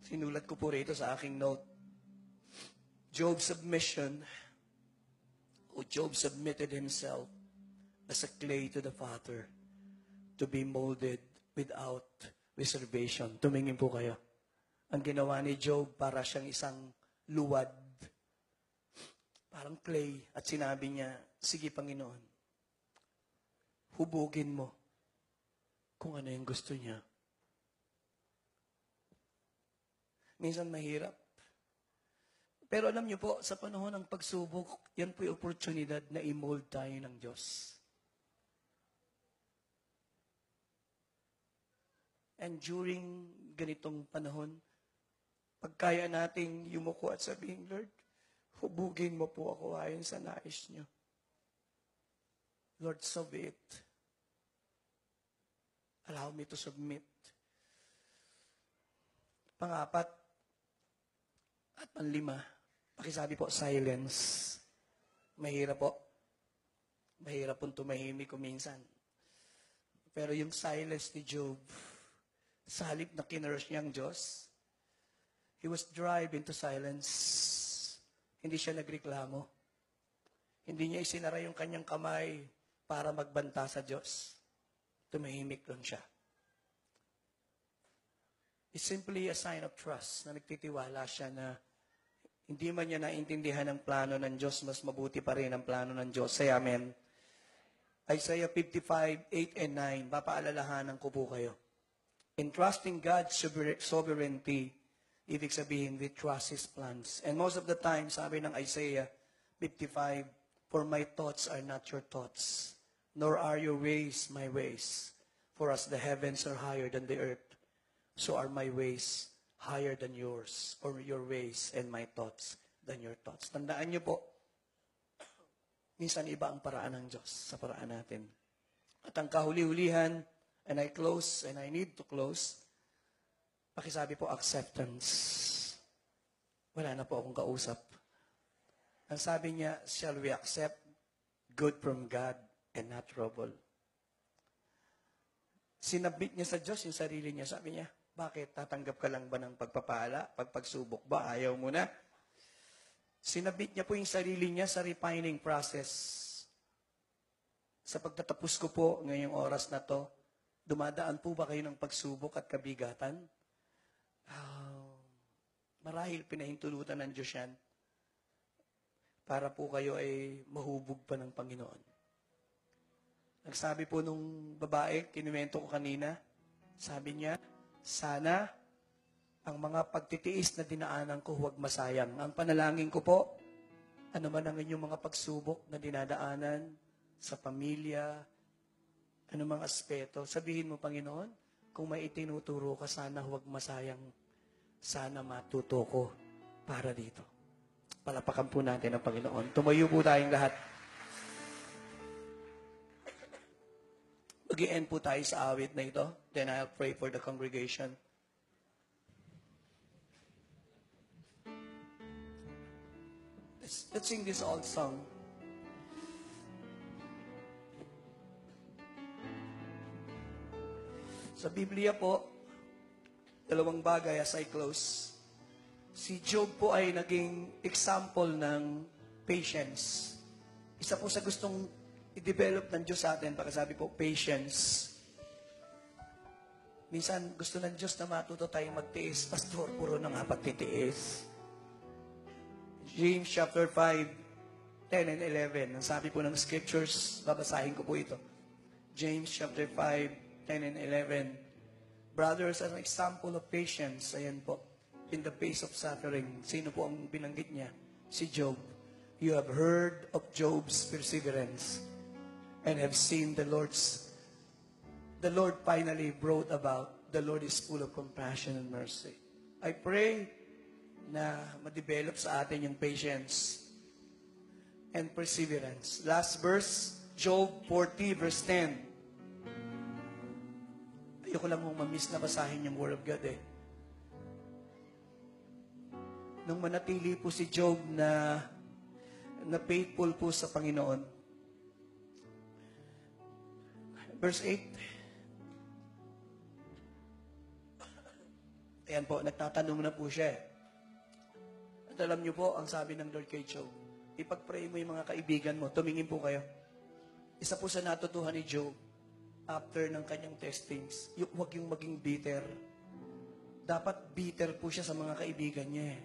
Sinulat ko po rito sa aking note, Job's submission, Job submitted himself as a clay to the Father to be molded without reservation. Tumingin po kayo. Ang ginawa ni Job, para siyang isang luwad. Parang clay. At sinabi niya, sige Panginoon, hubugin mo kung ano yung gusto niya. Minsan mahirap. Pero alam niyo po, sa panahon ng pagsubok, yan po yung oportunidad na i-mold tayo ng Diyos. And during ganitong panahon, pagkaya nating yumuko at sabihin, Lord, hubugin mo po ako ayon sa nais niyo. Lord, so be it. Allow me to submit. Pang-apat at panlima, pakisabi po, silence. Mahirap po. Mahirap pong tumahimik kuminsan. Pero yung silence ni Job, sa halip na kinurse niya ang Diyos, he was driven into silence. Hindi siya nagreklamo. Hindi niya isinara yung kanyang kamay para magbanta sa Diyos. Tumahimik lang siya. It's simply a sign of trust na nagtitiwala siya na hindi man niya naintindihan ang plano ng Diyos, mas mabuti pa rin ang plano ng Diyos. Say amen. Isaiah 55, 8 and 9. Papaalalahanan ko po kayo. In trusting God's sovereignty, ibig sabihin, we trust His plans. And most of the time, sabi ng Isaiah 55, for my thoughts are not your thoughts, nor are your ways my ways. For as the heavens are higher than the earth, so are my ways higher than yours, or your ways and my thoughts than your thoughts. Tandaan niyo po, minsan iba ang paraan ng Diyos sa paraan natin. At ang kahuli-hulihan, and I close, and I need to close, pakisabi po, acceptance. Wala na po akong kausap. Ang sabi niya, shall we accept good from God and not trouble? Sinabit niya sa Diyos yung sarili niya. Sabi niya, bakit? Tatanggap ka lang ba ng pagpapala? Pagpagsubok ba? Ayaw mo na? Sinabit niya po yung sarili niya sa refining process. Sa pagtatapos ko po ngayong oras na to, dumadaan po ba kayo ng pagsubok at kabigatan? Marahil pinahintulutan ng Diyos yan para po kayo ay mahubog pa ng Panginoon. Nagsabi po nung babae, kinuwento ko kanina, sabi niya, sana ang mga pagtitiis na dinaanan ko huwag masayang. Ang panalangin ko po, ano man ang inyong mga pagsubok na dinadaanan sa pamilya, anumang aspeto, sabihin mo, Panginoon, kung may itinuturo ka, sana huwag masayang, sana matuto ko para dito. Palapakan po natin ang Panginoon. Tumayo po tayong lahat. Mag-i-end po tayo sa awit na ito. Then I'll pray for the congregation. Let's sing this old song. Sa Biblia po, dalawang bagay as I close. Si Job po ay naging example ng patience. Isa po sa gustong i-develop ng Diyos sa atin, pagkasabi po, patience. Minsan, gusto ng Diyos na matuto tayong magtiis. Pastor, puro na nga pagtitiis. James chapter 5, 10 and 11. Ang sabi po ng scriptures, babasahin ko po ito. James chapter 5, 10 and 11. Brothers, as an example of patience, ayan po, in the face of suffering. Sino po ang binanggit niya? Si Job. You have heard of Job's perseverance and have seen the Lord finally brought about. The Lord is full of compassion and mercy. I pray na ma-develop sa atin yung patience and perseverance. Last verse, Job 40 verse 10. Ayoko lang mong ma-miss na basahin yung Word of God eh. Nung manatili po si Job na faithful po sa Panginoon. Verse 8. Ayan po, nagtatanong na po siya. At alam niyo po, ang sabi ng Lord kay Job, ipag-pray mo yung mga kaibigan mo, tumingin po kayo. Isa po sa natutuhan ni Job, after ng kanyang testings, huwag yung maging bitter. Dapat bitter po siya sa mga kaibigan niya eh.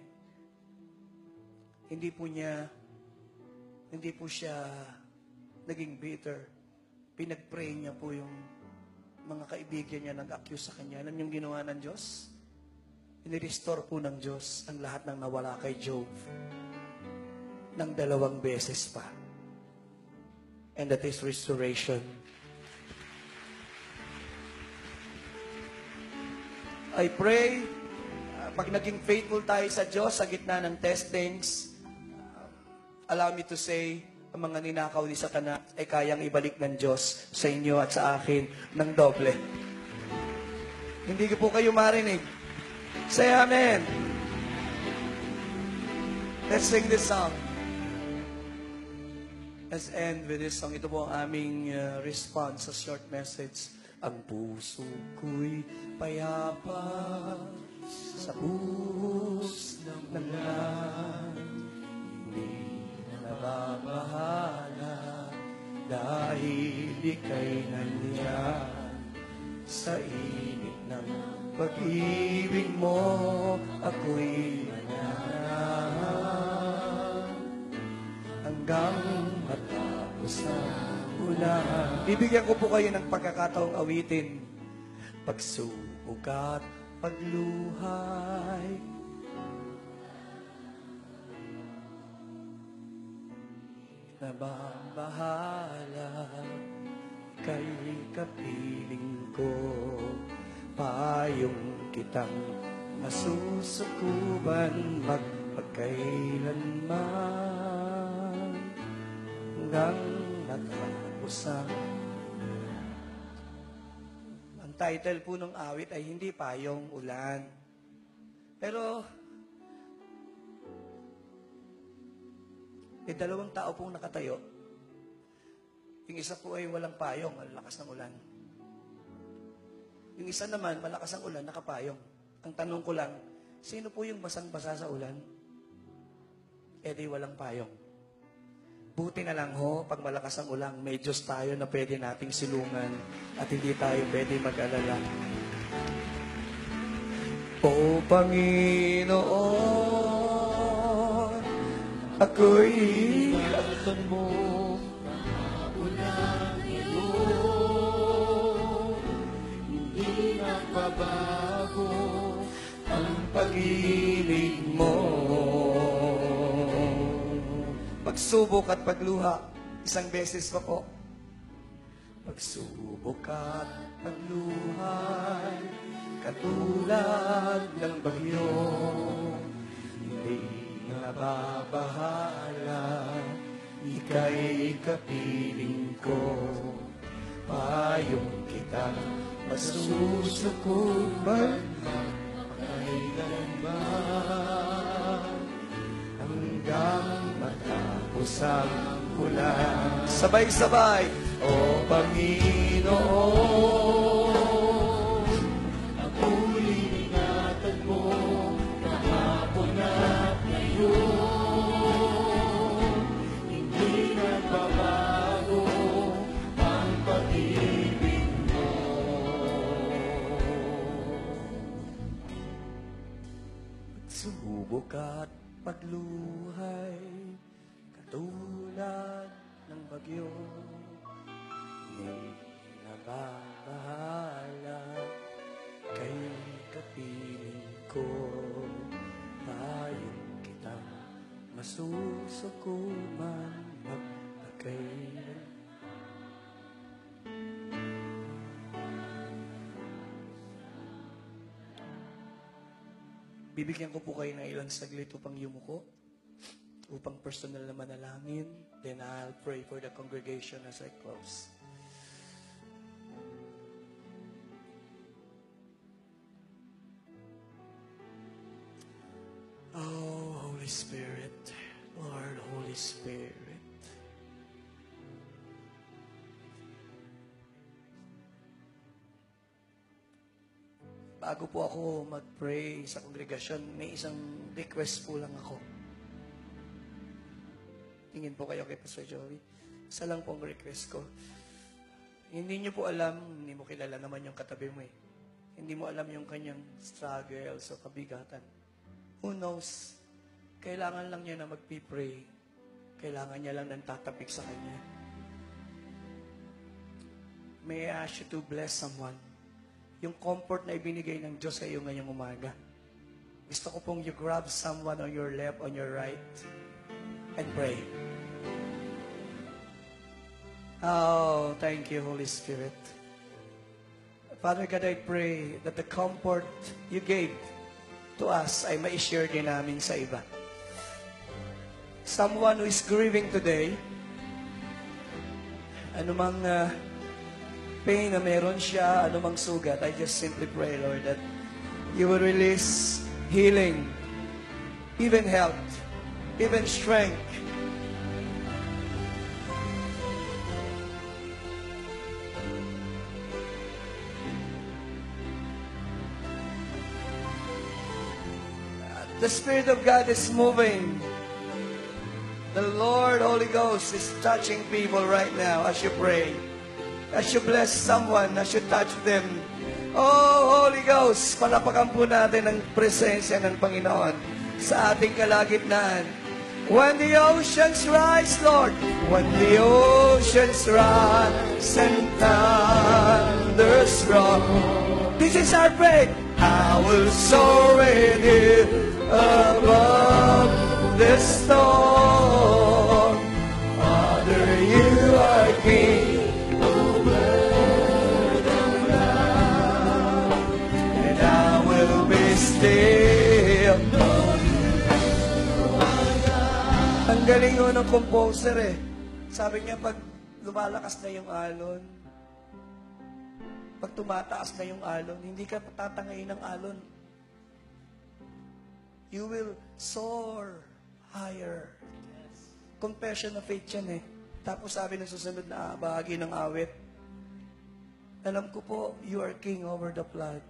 Hindi po siya naging bitter. Pinag-pray niya po yung mga kaibigan niya nag-accuse sa kanya. Alam yung ginawa ng Diyos? Inirestore po ng Diyos ang lahat ng nawala kay Job ng 2 beses pa. And that is restoration. I pray, pag naging faithful tayo sa Diyos sa gitna ng testings, allow me to say, ang mga ninakaw ni Satanas ay kayang ibalik ng Diyos sa inyo at sa akin ng doble. Hindi ko po kayo marinig. Say amen. Let's sing this song. Let's end with this song. Ito po ang aming response sa short message. Ang puso ko'y payapa sa buhos ng ulan. Hindi nababahala dahil ika'y nandiyan sa init ng pag-ibig mo. Ako'y manahan hanggang matapos ang ulan. Bibigyan ko po kayo ng pagkakataong awitin. Pagsubok at pagluhay, nababahala kay kapiling ko. Payong kitang masusukuban magpagkailanman hanggang matapos ang title po ng awit ay hindi payong ulan. Pero, may 2 tao pong nakatayo. Yung isa po ay walang payong, malakas ng ulan. Yung isa naman, malakas ang ulan, nakapayong. Ang tanong ko lang, sino po yung basang-basa sa ulan? Eh di walang payong. Buti na lang ho, pag malakas ang ulang, may Diyos tayo na pwede nating silungan at hindi tayo pwede mag-alala. O Panginoon, ako'y ingatan mo, kahapon at ngayon. Hindi nagbabago ang pag-ibig mo. Pagsubok at pagluha, isang beses pa po. Pagsubok at pagluhay, katulad ng bagyo, hindi nababahala, ika'y kapiling ko. Payong kita, masusukod man, kailanman. hanggang matapos ang ulan. Sabay-sabay, O Panginoon, Ako'y ingatan mo, kahapon at ngayon. Hindi nagbabago ang pag-ibig mo. subok at pagluhay, katulad ng bagyo, hindi nababahala, kay kapiling ko. Payong kita, masusukuman magpakailan. Bibigyan ko po kayo ng ilang saglit upang yumuko, upang personal na manalangin. Then I'll pray for the congregation as I close. Oh, Holy Spirit, Lord, Holy Spirit. Bago po ako mag-pray sa kongregasyon, may isang request po lang ako. Tingin po kayo kay Pastor Joey. Isa lang po ang request ko. Hindi niyo po alam, hindi mo kilala naman yung katabi mo eh. Hindi mo alam yung kanyang struggles o kabigatan. Who knows? Kailangan lang niya na mag-pray. Kailangan niya lang ng tatapik sa kanya. May I ask you to bless someone? Yung comfort na ibinigay ng Diyos sa iyo ngayong umaga. Gusto ko pong you grab someone on your left, on your right, and pray. Oh, thank you, Holy Spirit. Father God, I pray that the comfort you gave to us ay ma-share din namin sa iba. Someone who is grieving today, anumang pain na meron siya, anumang sugat, I just simply pray, Lord, that you will release healing, even health, even strength. The Spirit of God is moving. The Lord, Holy Ghost, is touching people right now as you pray. As you bless someone, as you touch them. Oh, Holy Ghost, palapakan po natin ang presensya ng Panginoon sa ating kalagitnaan. When the oceans rise, Lord, when the oceans rise and thunders roar, this is our faith. I will soar with you above the storm. Father, you are King. Still. Ang galing ho ng composer eh. Sabi niya, pag lumalakas na yung alon, pag tumataas na yung alon, hindi ka tatangayin ng alon. You will soar higher. Confession of faith yan eh. Tapos sabi ng susunod na bahagi ng awit, alam ko po, you are king over the flood.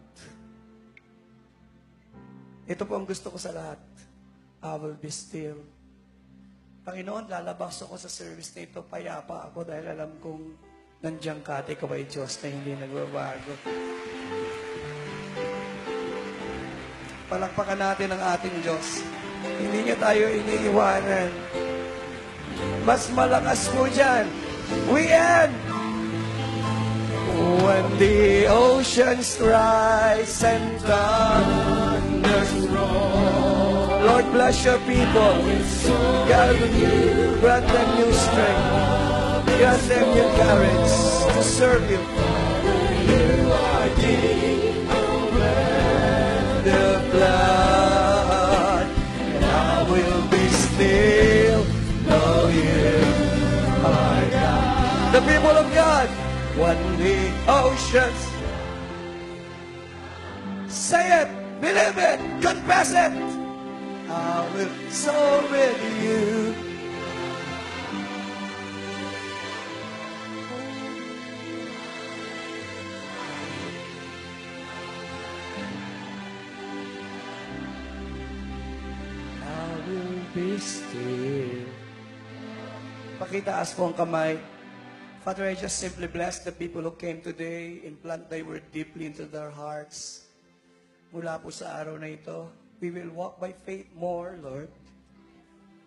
Ito po ang gusto ko sa lahat. I will be still. Panginoon, lalabas ako sa service na ito, payapa ako dahil alam kong nandiyan ka at ikaw ay Diyos na hindi nagbabago. Palakpakan natin ang ating Diyos. Hindi niyo tayo iniiwanan. Mas malakas po dyan. We end. When the oceans rise and thunders roar. Lord, bless your people. God, grant them new strength. Grant them new courage to serve you. You are King over the blood. And I will be still, know you are God. The people of God, when the oceans, say it, believe it, confess it. I will soar with you. I will be still. Pakitaas po ang kamay. Father, I just simply bless the people who came today, implant thy word deeply into their hearts. Mula po sa araw na ito, we will walk by faith more, Lord.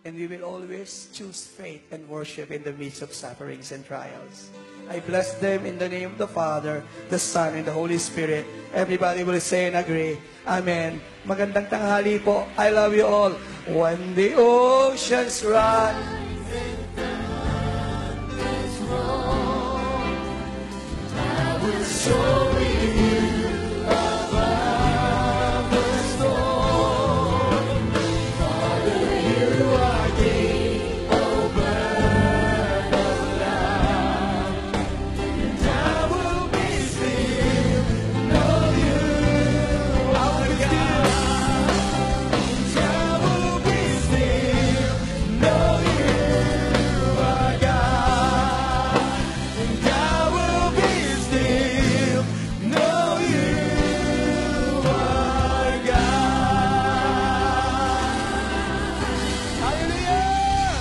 And we will always choose faith and worship in the midst of sufferings and trials. I bless them in the name of the Father, the Son, and the Holy Spirit. Everybody will say and agree. Amen. Magandang tanghali po. I love you all. When the oceans run, soar with you above the storm. Father, you are King over the land. And I will be still, know you are God. And I will be still, know you are God. And I will be still, know you are God. Hallelujah!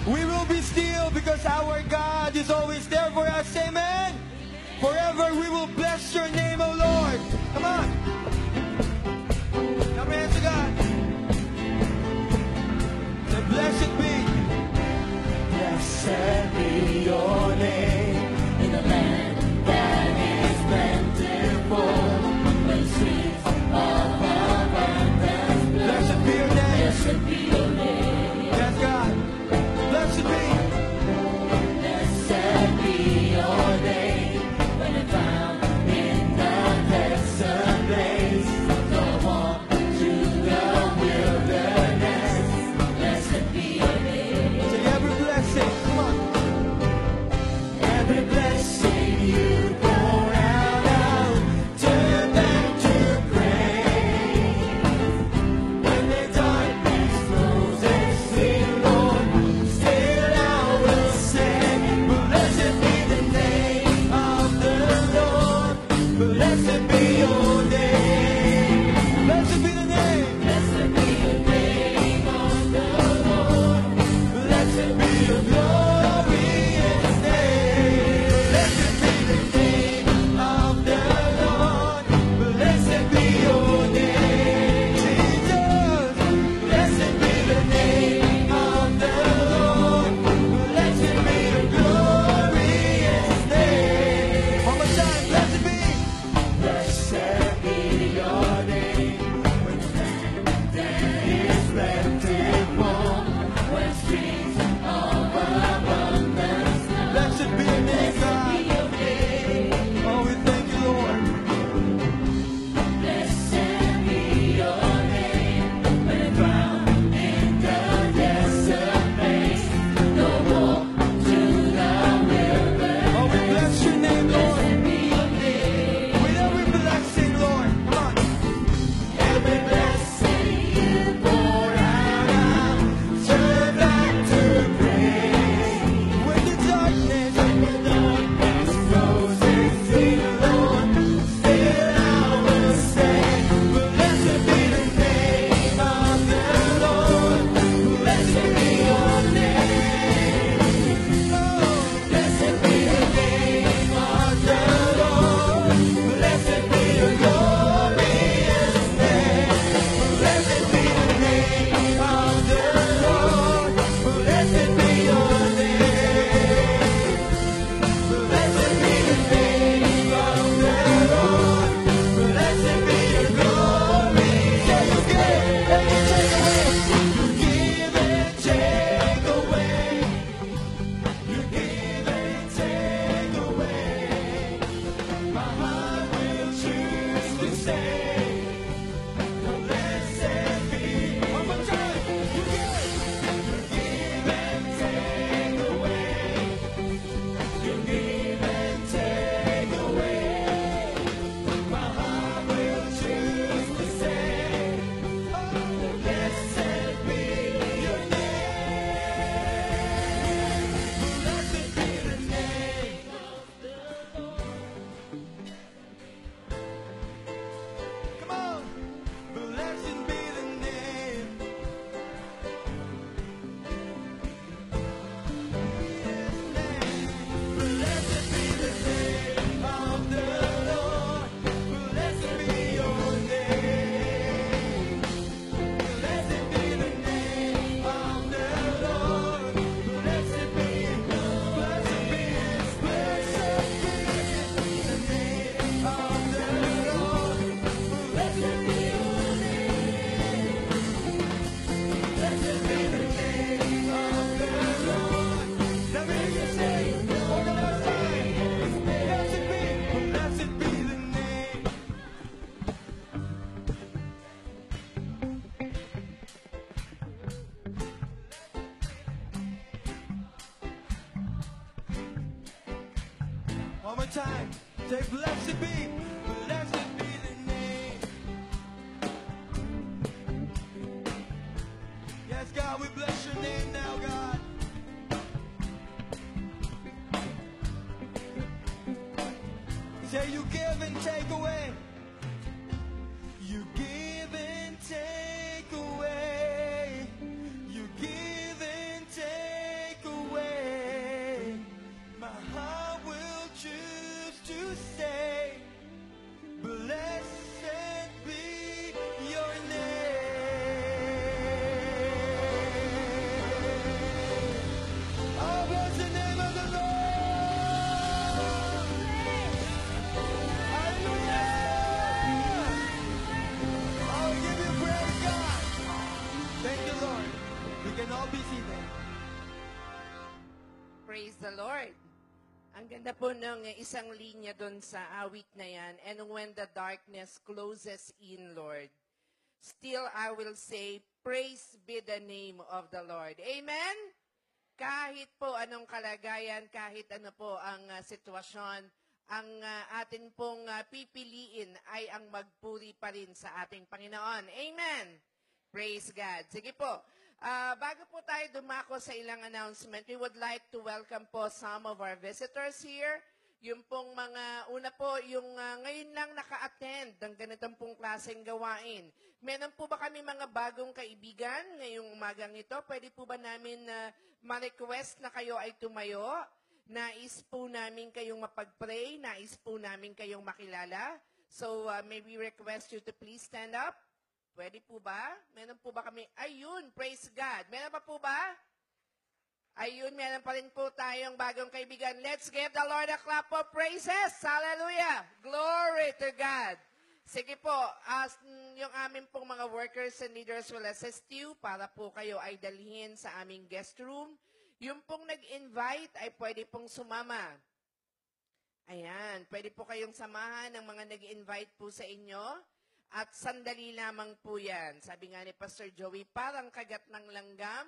We will be still because our God is always there for us. Amen. Forever we will bless your name, O Lord. Come on. Come hands to God. Say, blessed be. Blessed be your name In the land that is plentiful, when streams of abundance flow. Blessed be your name. Blessed be your name. Yes, God. Blessed be. Blessed be your name. When it found in the depths of more time. Say, blessed be the name. Yes, God, we bless your name now, God. Say, you give and take away. You give and take away. You give and take away. My heart will choose to say, blessed be your name. Oh, bless the name of the Lord. Oh, we give you praise, God. Thank you, Lord. We can all be seated. Praise the Lord. Ang ganda po ng isang linya doon sa awit na yan. And when the darkness closes in, Lord, still I will say, praise be the name of the Lord. Amen? Kahit po anong kalagayan, kahit ano po ang sitwasyon, ang atin pong pipiliin ay ang magpuri pa rin sa ating Panginoon. Amen? Praise God. Sige po. Bago po tayo dumako sa ilang announcement, we would like to welcome po some of our visitors here. Yung pong mga, una po, yung ngayon lang naka-attend ng ganitong pong klaseng gawain. Meron po ba kami mga bagong kaibigan ngayong umagang ito? Pwede po ba namin ma-request na kayo ay tumayo? Nais po namin kayong mapag-pray. Nais po namin kayong makilala. So, may we request you to please stand up? Pwede po ba? Meron po ba kami? Ayun, praise God. Meron pa po ba? Ayun, meron pa rin po tayong bagong kaibigan. Let's give the Lord a clap of praises. Hallelujah. Glory to God. Sige po, yung aming pong mga workers and leaders will assist you para po kayo ay dalhin sa aming guest room. Yung pong nag-invite ay pwede pong sumama. Ayan, pwede po kayong samahan ng mga nag-invite po sa inyo. At sandali lamang po yan. Sabi nga ni Pastor Joey, parang kagat ng langgam,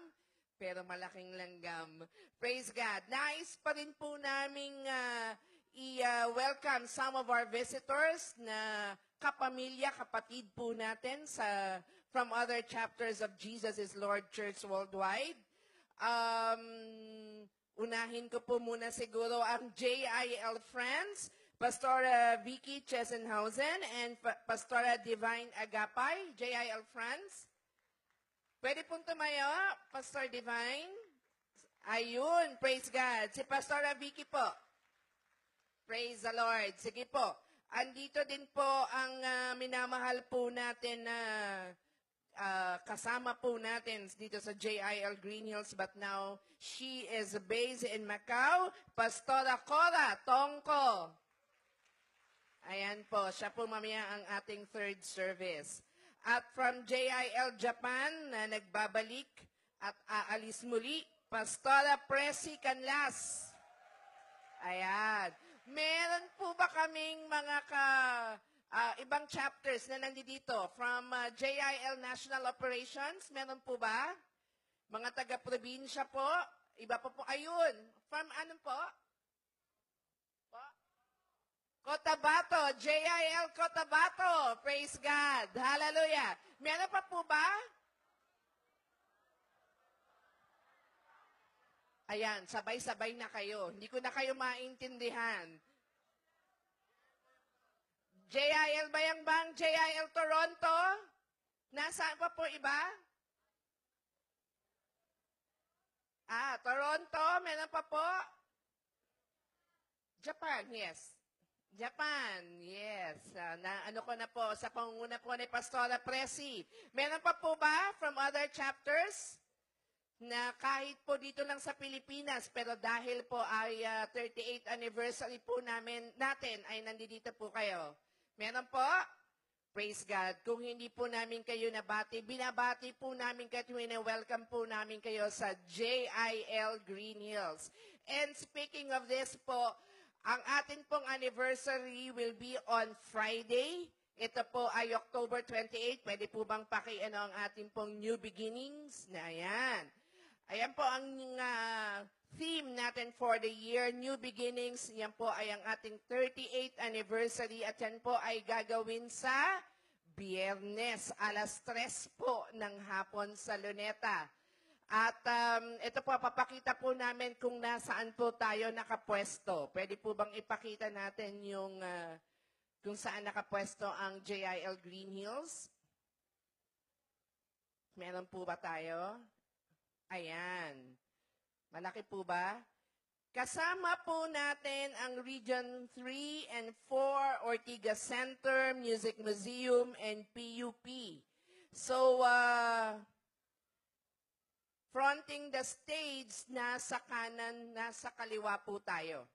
pero malaking langgam. Praise God. Nais pa rin po naming i-welcome some of our visitors na kapamilya, kapatid po natin from other chapters of Jesus is Lord Church Worldwide. Unahin ko po muna siguro ang JIL Friends, Pastora Vicky Chesenhausen and Pastora Divine Agapay, JIL Friends. Pwede pong tumayo, Pastor Divine. Ayun, praise God. Si Pastora Vicky po. Praise the Lord. Sige po. Andito din po ang minamahal po natin na kasama po natin dito sa JIL Green Hills, but now she is based in Macau, Pastora Cora Tongko. Ayan po, siya po mamaya ang ating third service. At from JIL Japan na nagbabalik at aalis muli, Pastora Presi Canlas. Ayan. Meron po ba kaming mga ibang chapters na nandito from JIL National Operations? Meron po ba? Mga taga-probinsya po? Iba po po. Ayun. From ano po? Cotabato, JIL Cotabato. Praise God. Hallelujah. Meron pa po ba? Ayan, sabay-sabay na kayo. Hindi ko na kayo maintindihan. JIL Bayambang, JIL Toronto. Nasaan pa po iba? Toronto, meron pa po? Japan, yes. Japan, yes. Ano ko na po, sa pangunguna po ni Pastora Presi. Meron pa po ba from other chapters? Na kahit po dito lang sa Pilipinas, pero dahil po ay 38th anniversary po natin, ay nandito po kayo. Meron po? Praise God. Kung hindi po namin kayo nabati, binabati po namin kayo, welcome po namin kayo sa JIL Green Hills. And speaking of this po, ang atin pong anniversary will be on Friday. Ito po ay October 28. Pwede po bang ang ating pong New Beginnings? Na ayan. Ayan po ang theme natin for the year, New Beginnings. Yan po ay ang ating 38th anniversary at yan po ay gagawin sa Biyernes, alas 3 po ng hapon sa Luneta. At ito po, papakita po namin kung nasaan po tayo nakapwesto. Pwede po bang ipakita natin yung kung saan nakapwesto ang JIL Green Hills? Meron po ba tayo? Ayan. Malaki po ba? Kasama po natin ang Region 3 and 4, Ortigas Center, Music Museum, and PUP. So, fronting the stage, nasa kanan, nasa kaliwa po tayo.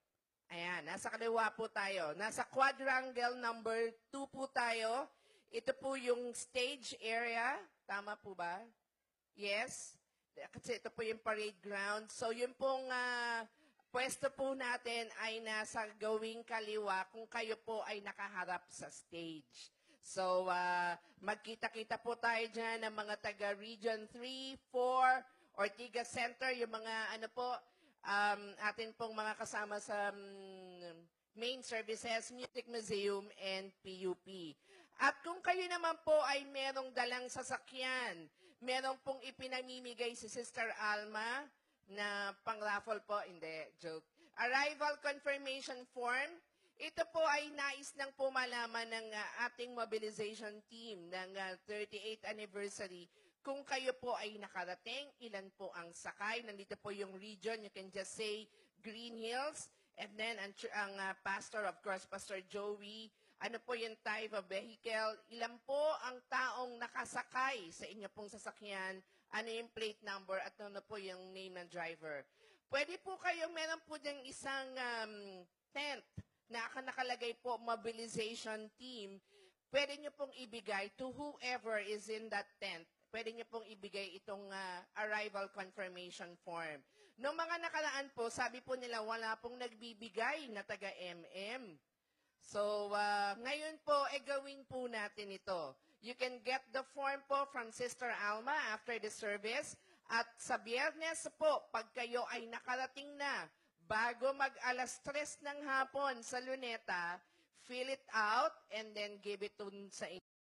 Ayan, nasa kaliwa po tayo. Nasa quadrangle number 2 po tayo. Ito po yung stage area. Tama po ba? Yes? Kasi ito po yung parade ground. So, yung pong pwesto po natin ay nasa gawing kaliwa kung kayo po ay nakaharap sa stage. So, magkita-kita po tayo dyan ng mga taga Region 3, 4, Ortigas Center, yung mga ano po, atin pong mga kasama sa main services, Music Museum, and PUP. At kung kayo naman po ay merong dalang sasakyan, merong pong ipinamimigay si Sister Alma, na pang-raffle po, hindi, joke. Arrival confirmation form. Ito po ay nais lang po malaman ng ating mobilization team ng 38th anniversary. Kung kayo po ay nakarating, ilan po ang sakay. Nandito po yung region. You can just say Green Hills. And then ang pastor, of course, Pastor Joey. Ano po yung type of vehicle? Ilan po ang taong nakasakay sa inyo pong sasakyan? Ano yung plate number at ano po yung name ng driver. Pwede po kayo, meron po diyang isang tent na nakalagay po mobilization team. Pwede nyo pong ibigay to whoever is in that tent. Pwede nyo pong ibigay itong arrival confirmation form. Noong mga nakaraan po, sabi po nila wala pong nagbibigay na taga-MM. So, ngayon po, gawin po natin ito. You can get the form po from Sister Alma after the service. At sa Biyernes po, pag kayo ay nakarating na, bago mag-alas 3 ng hapon sa Luneta, fill it out and then give it to sa inyo.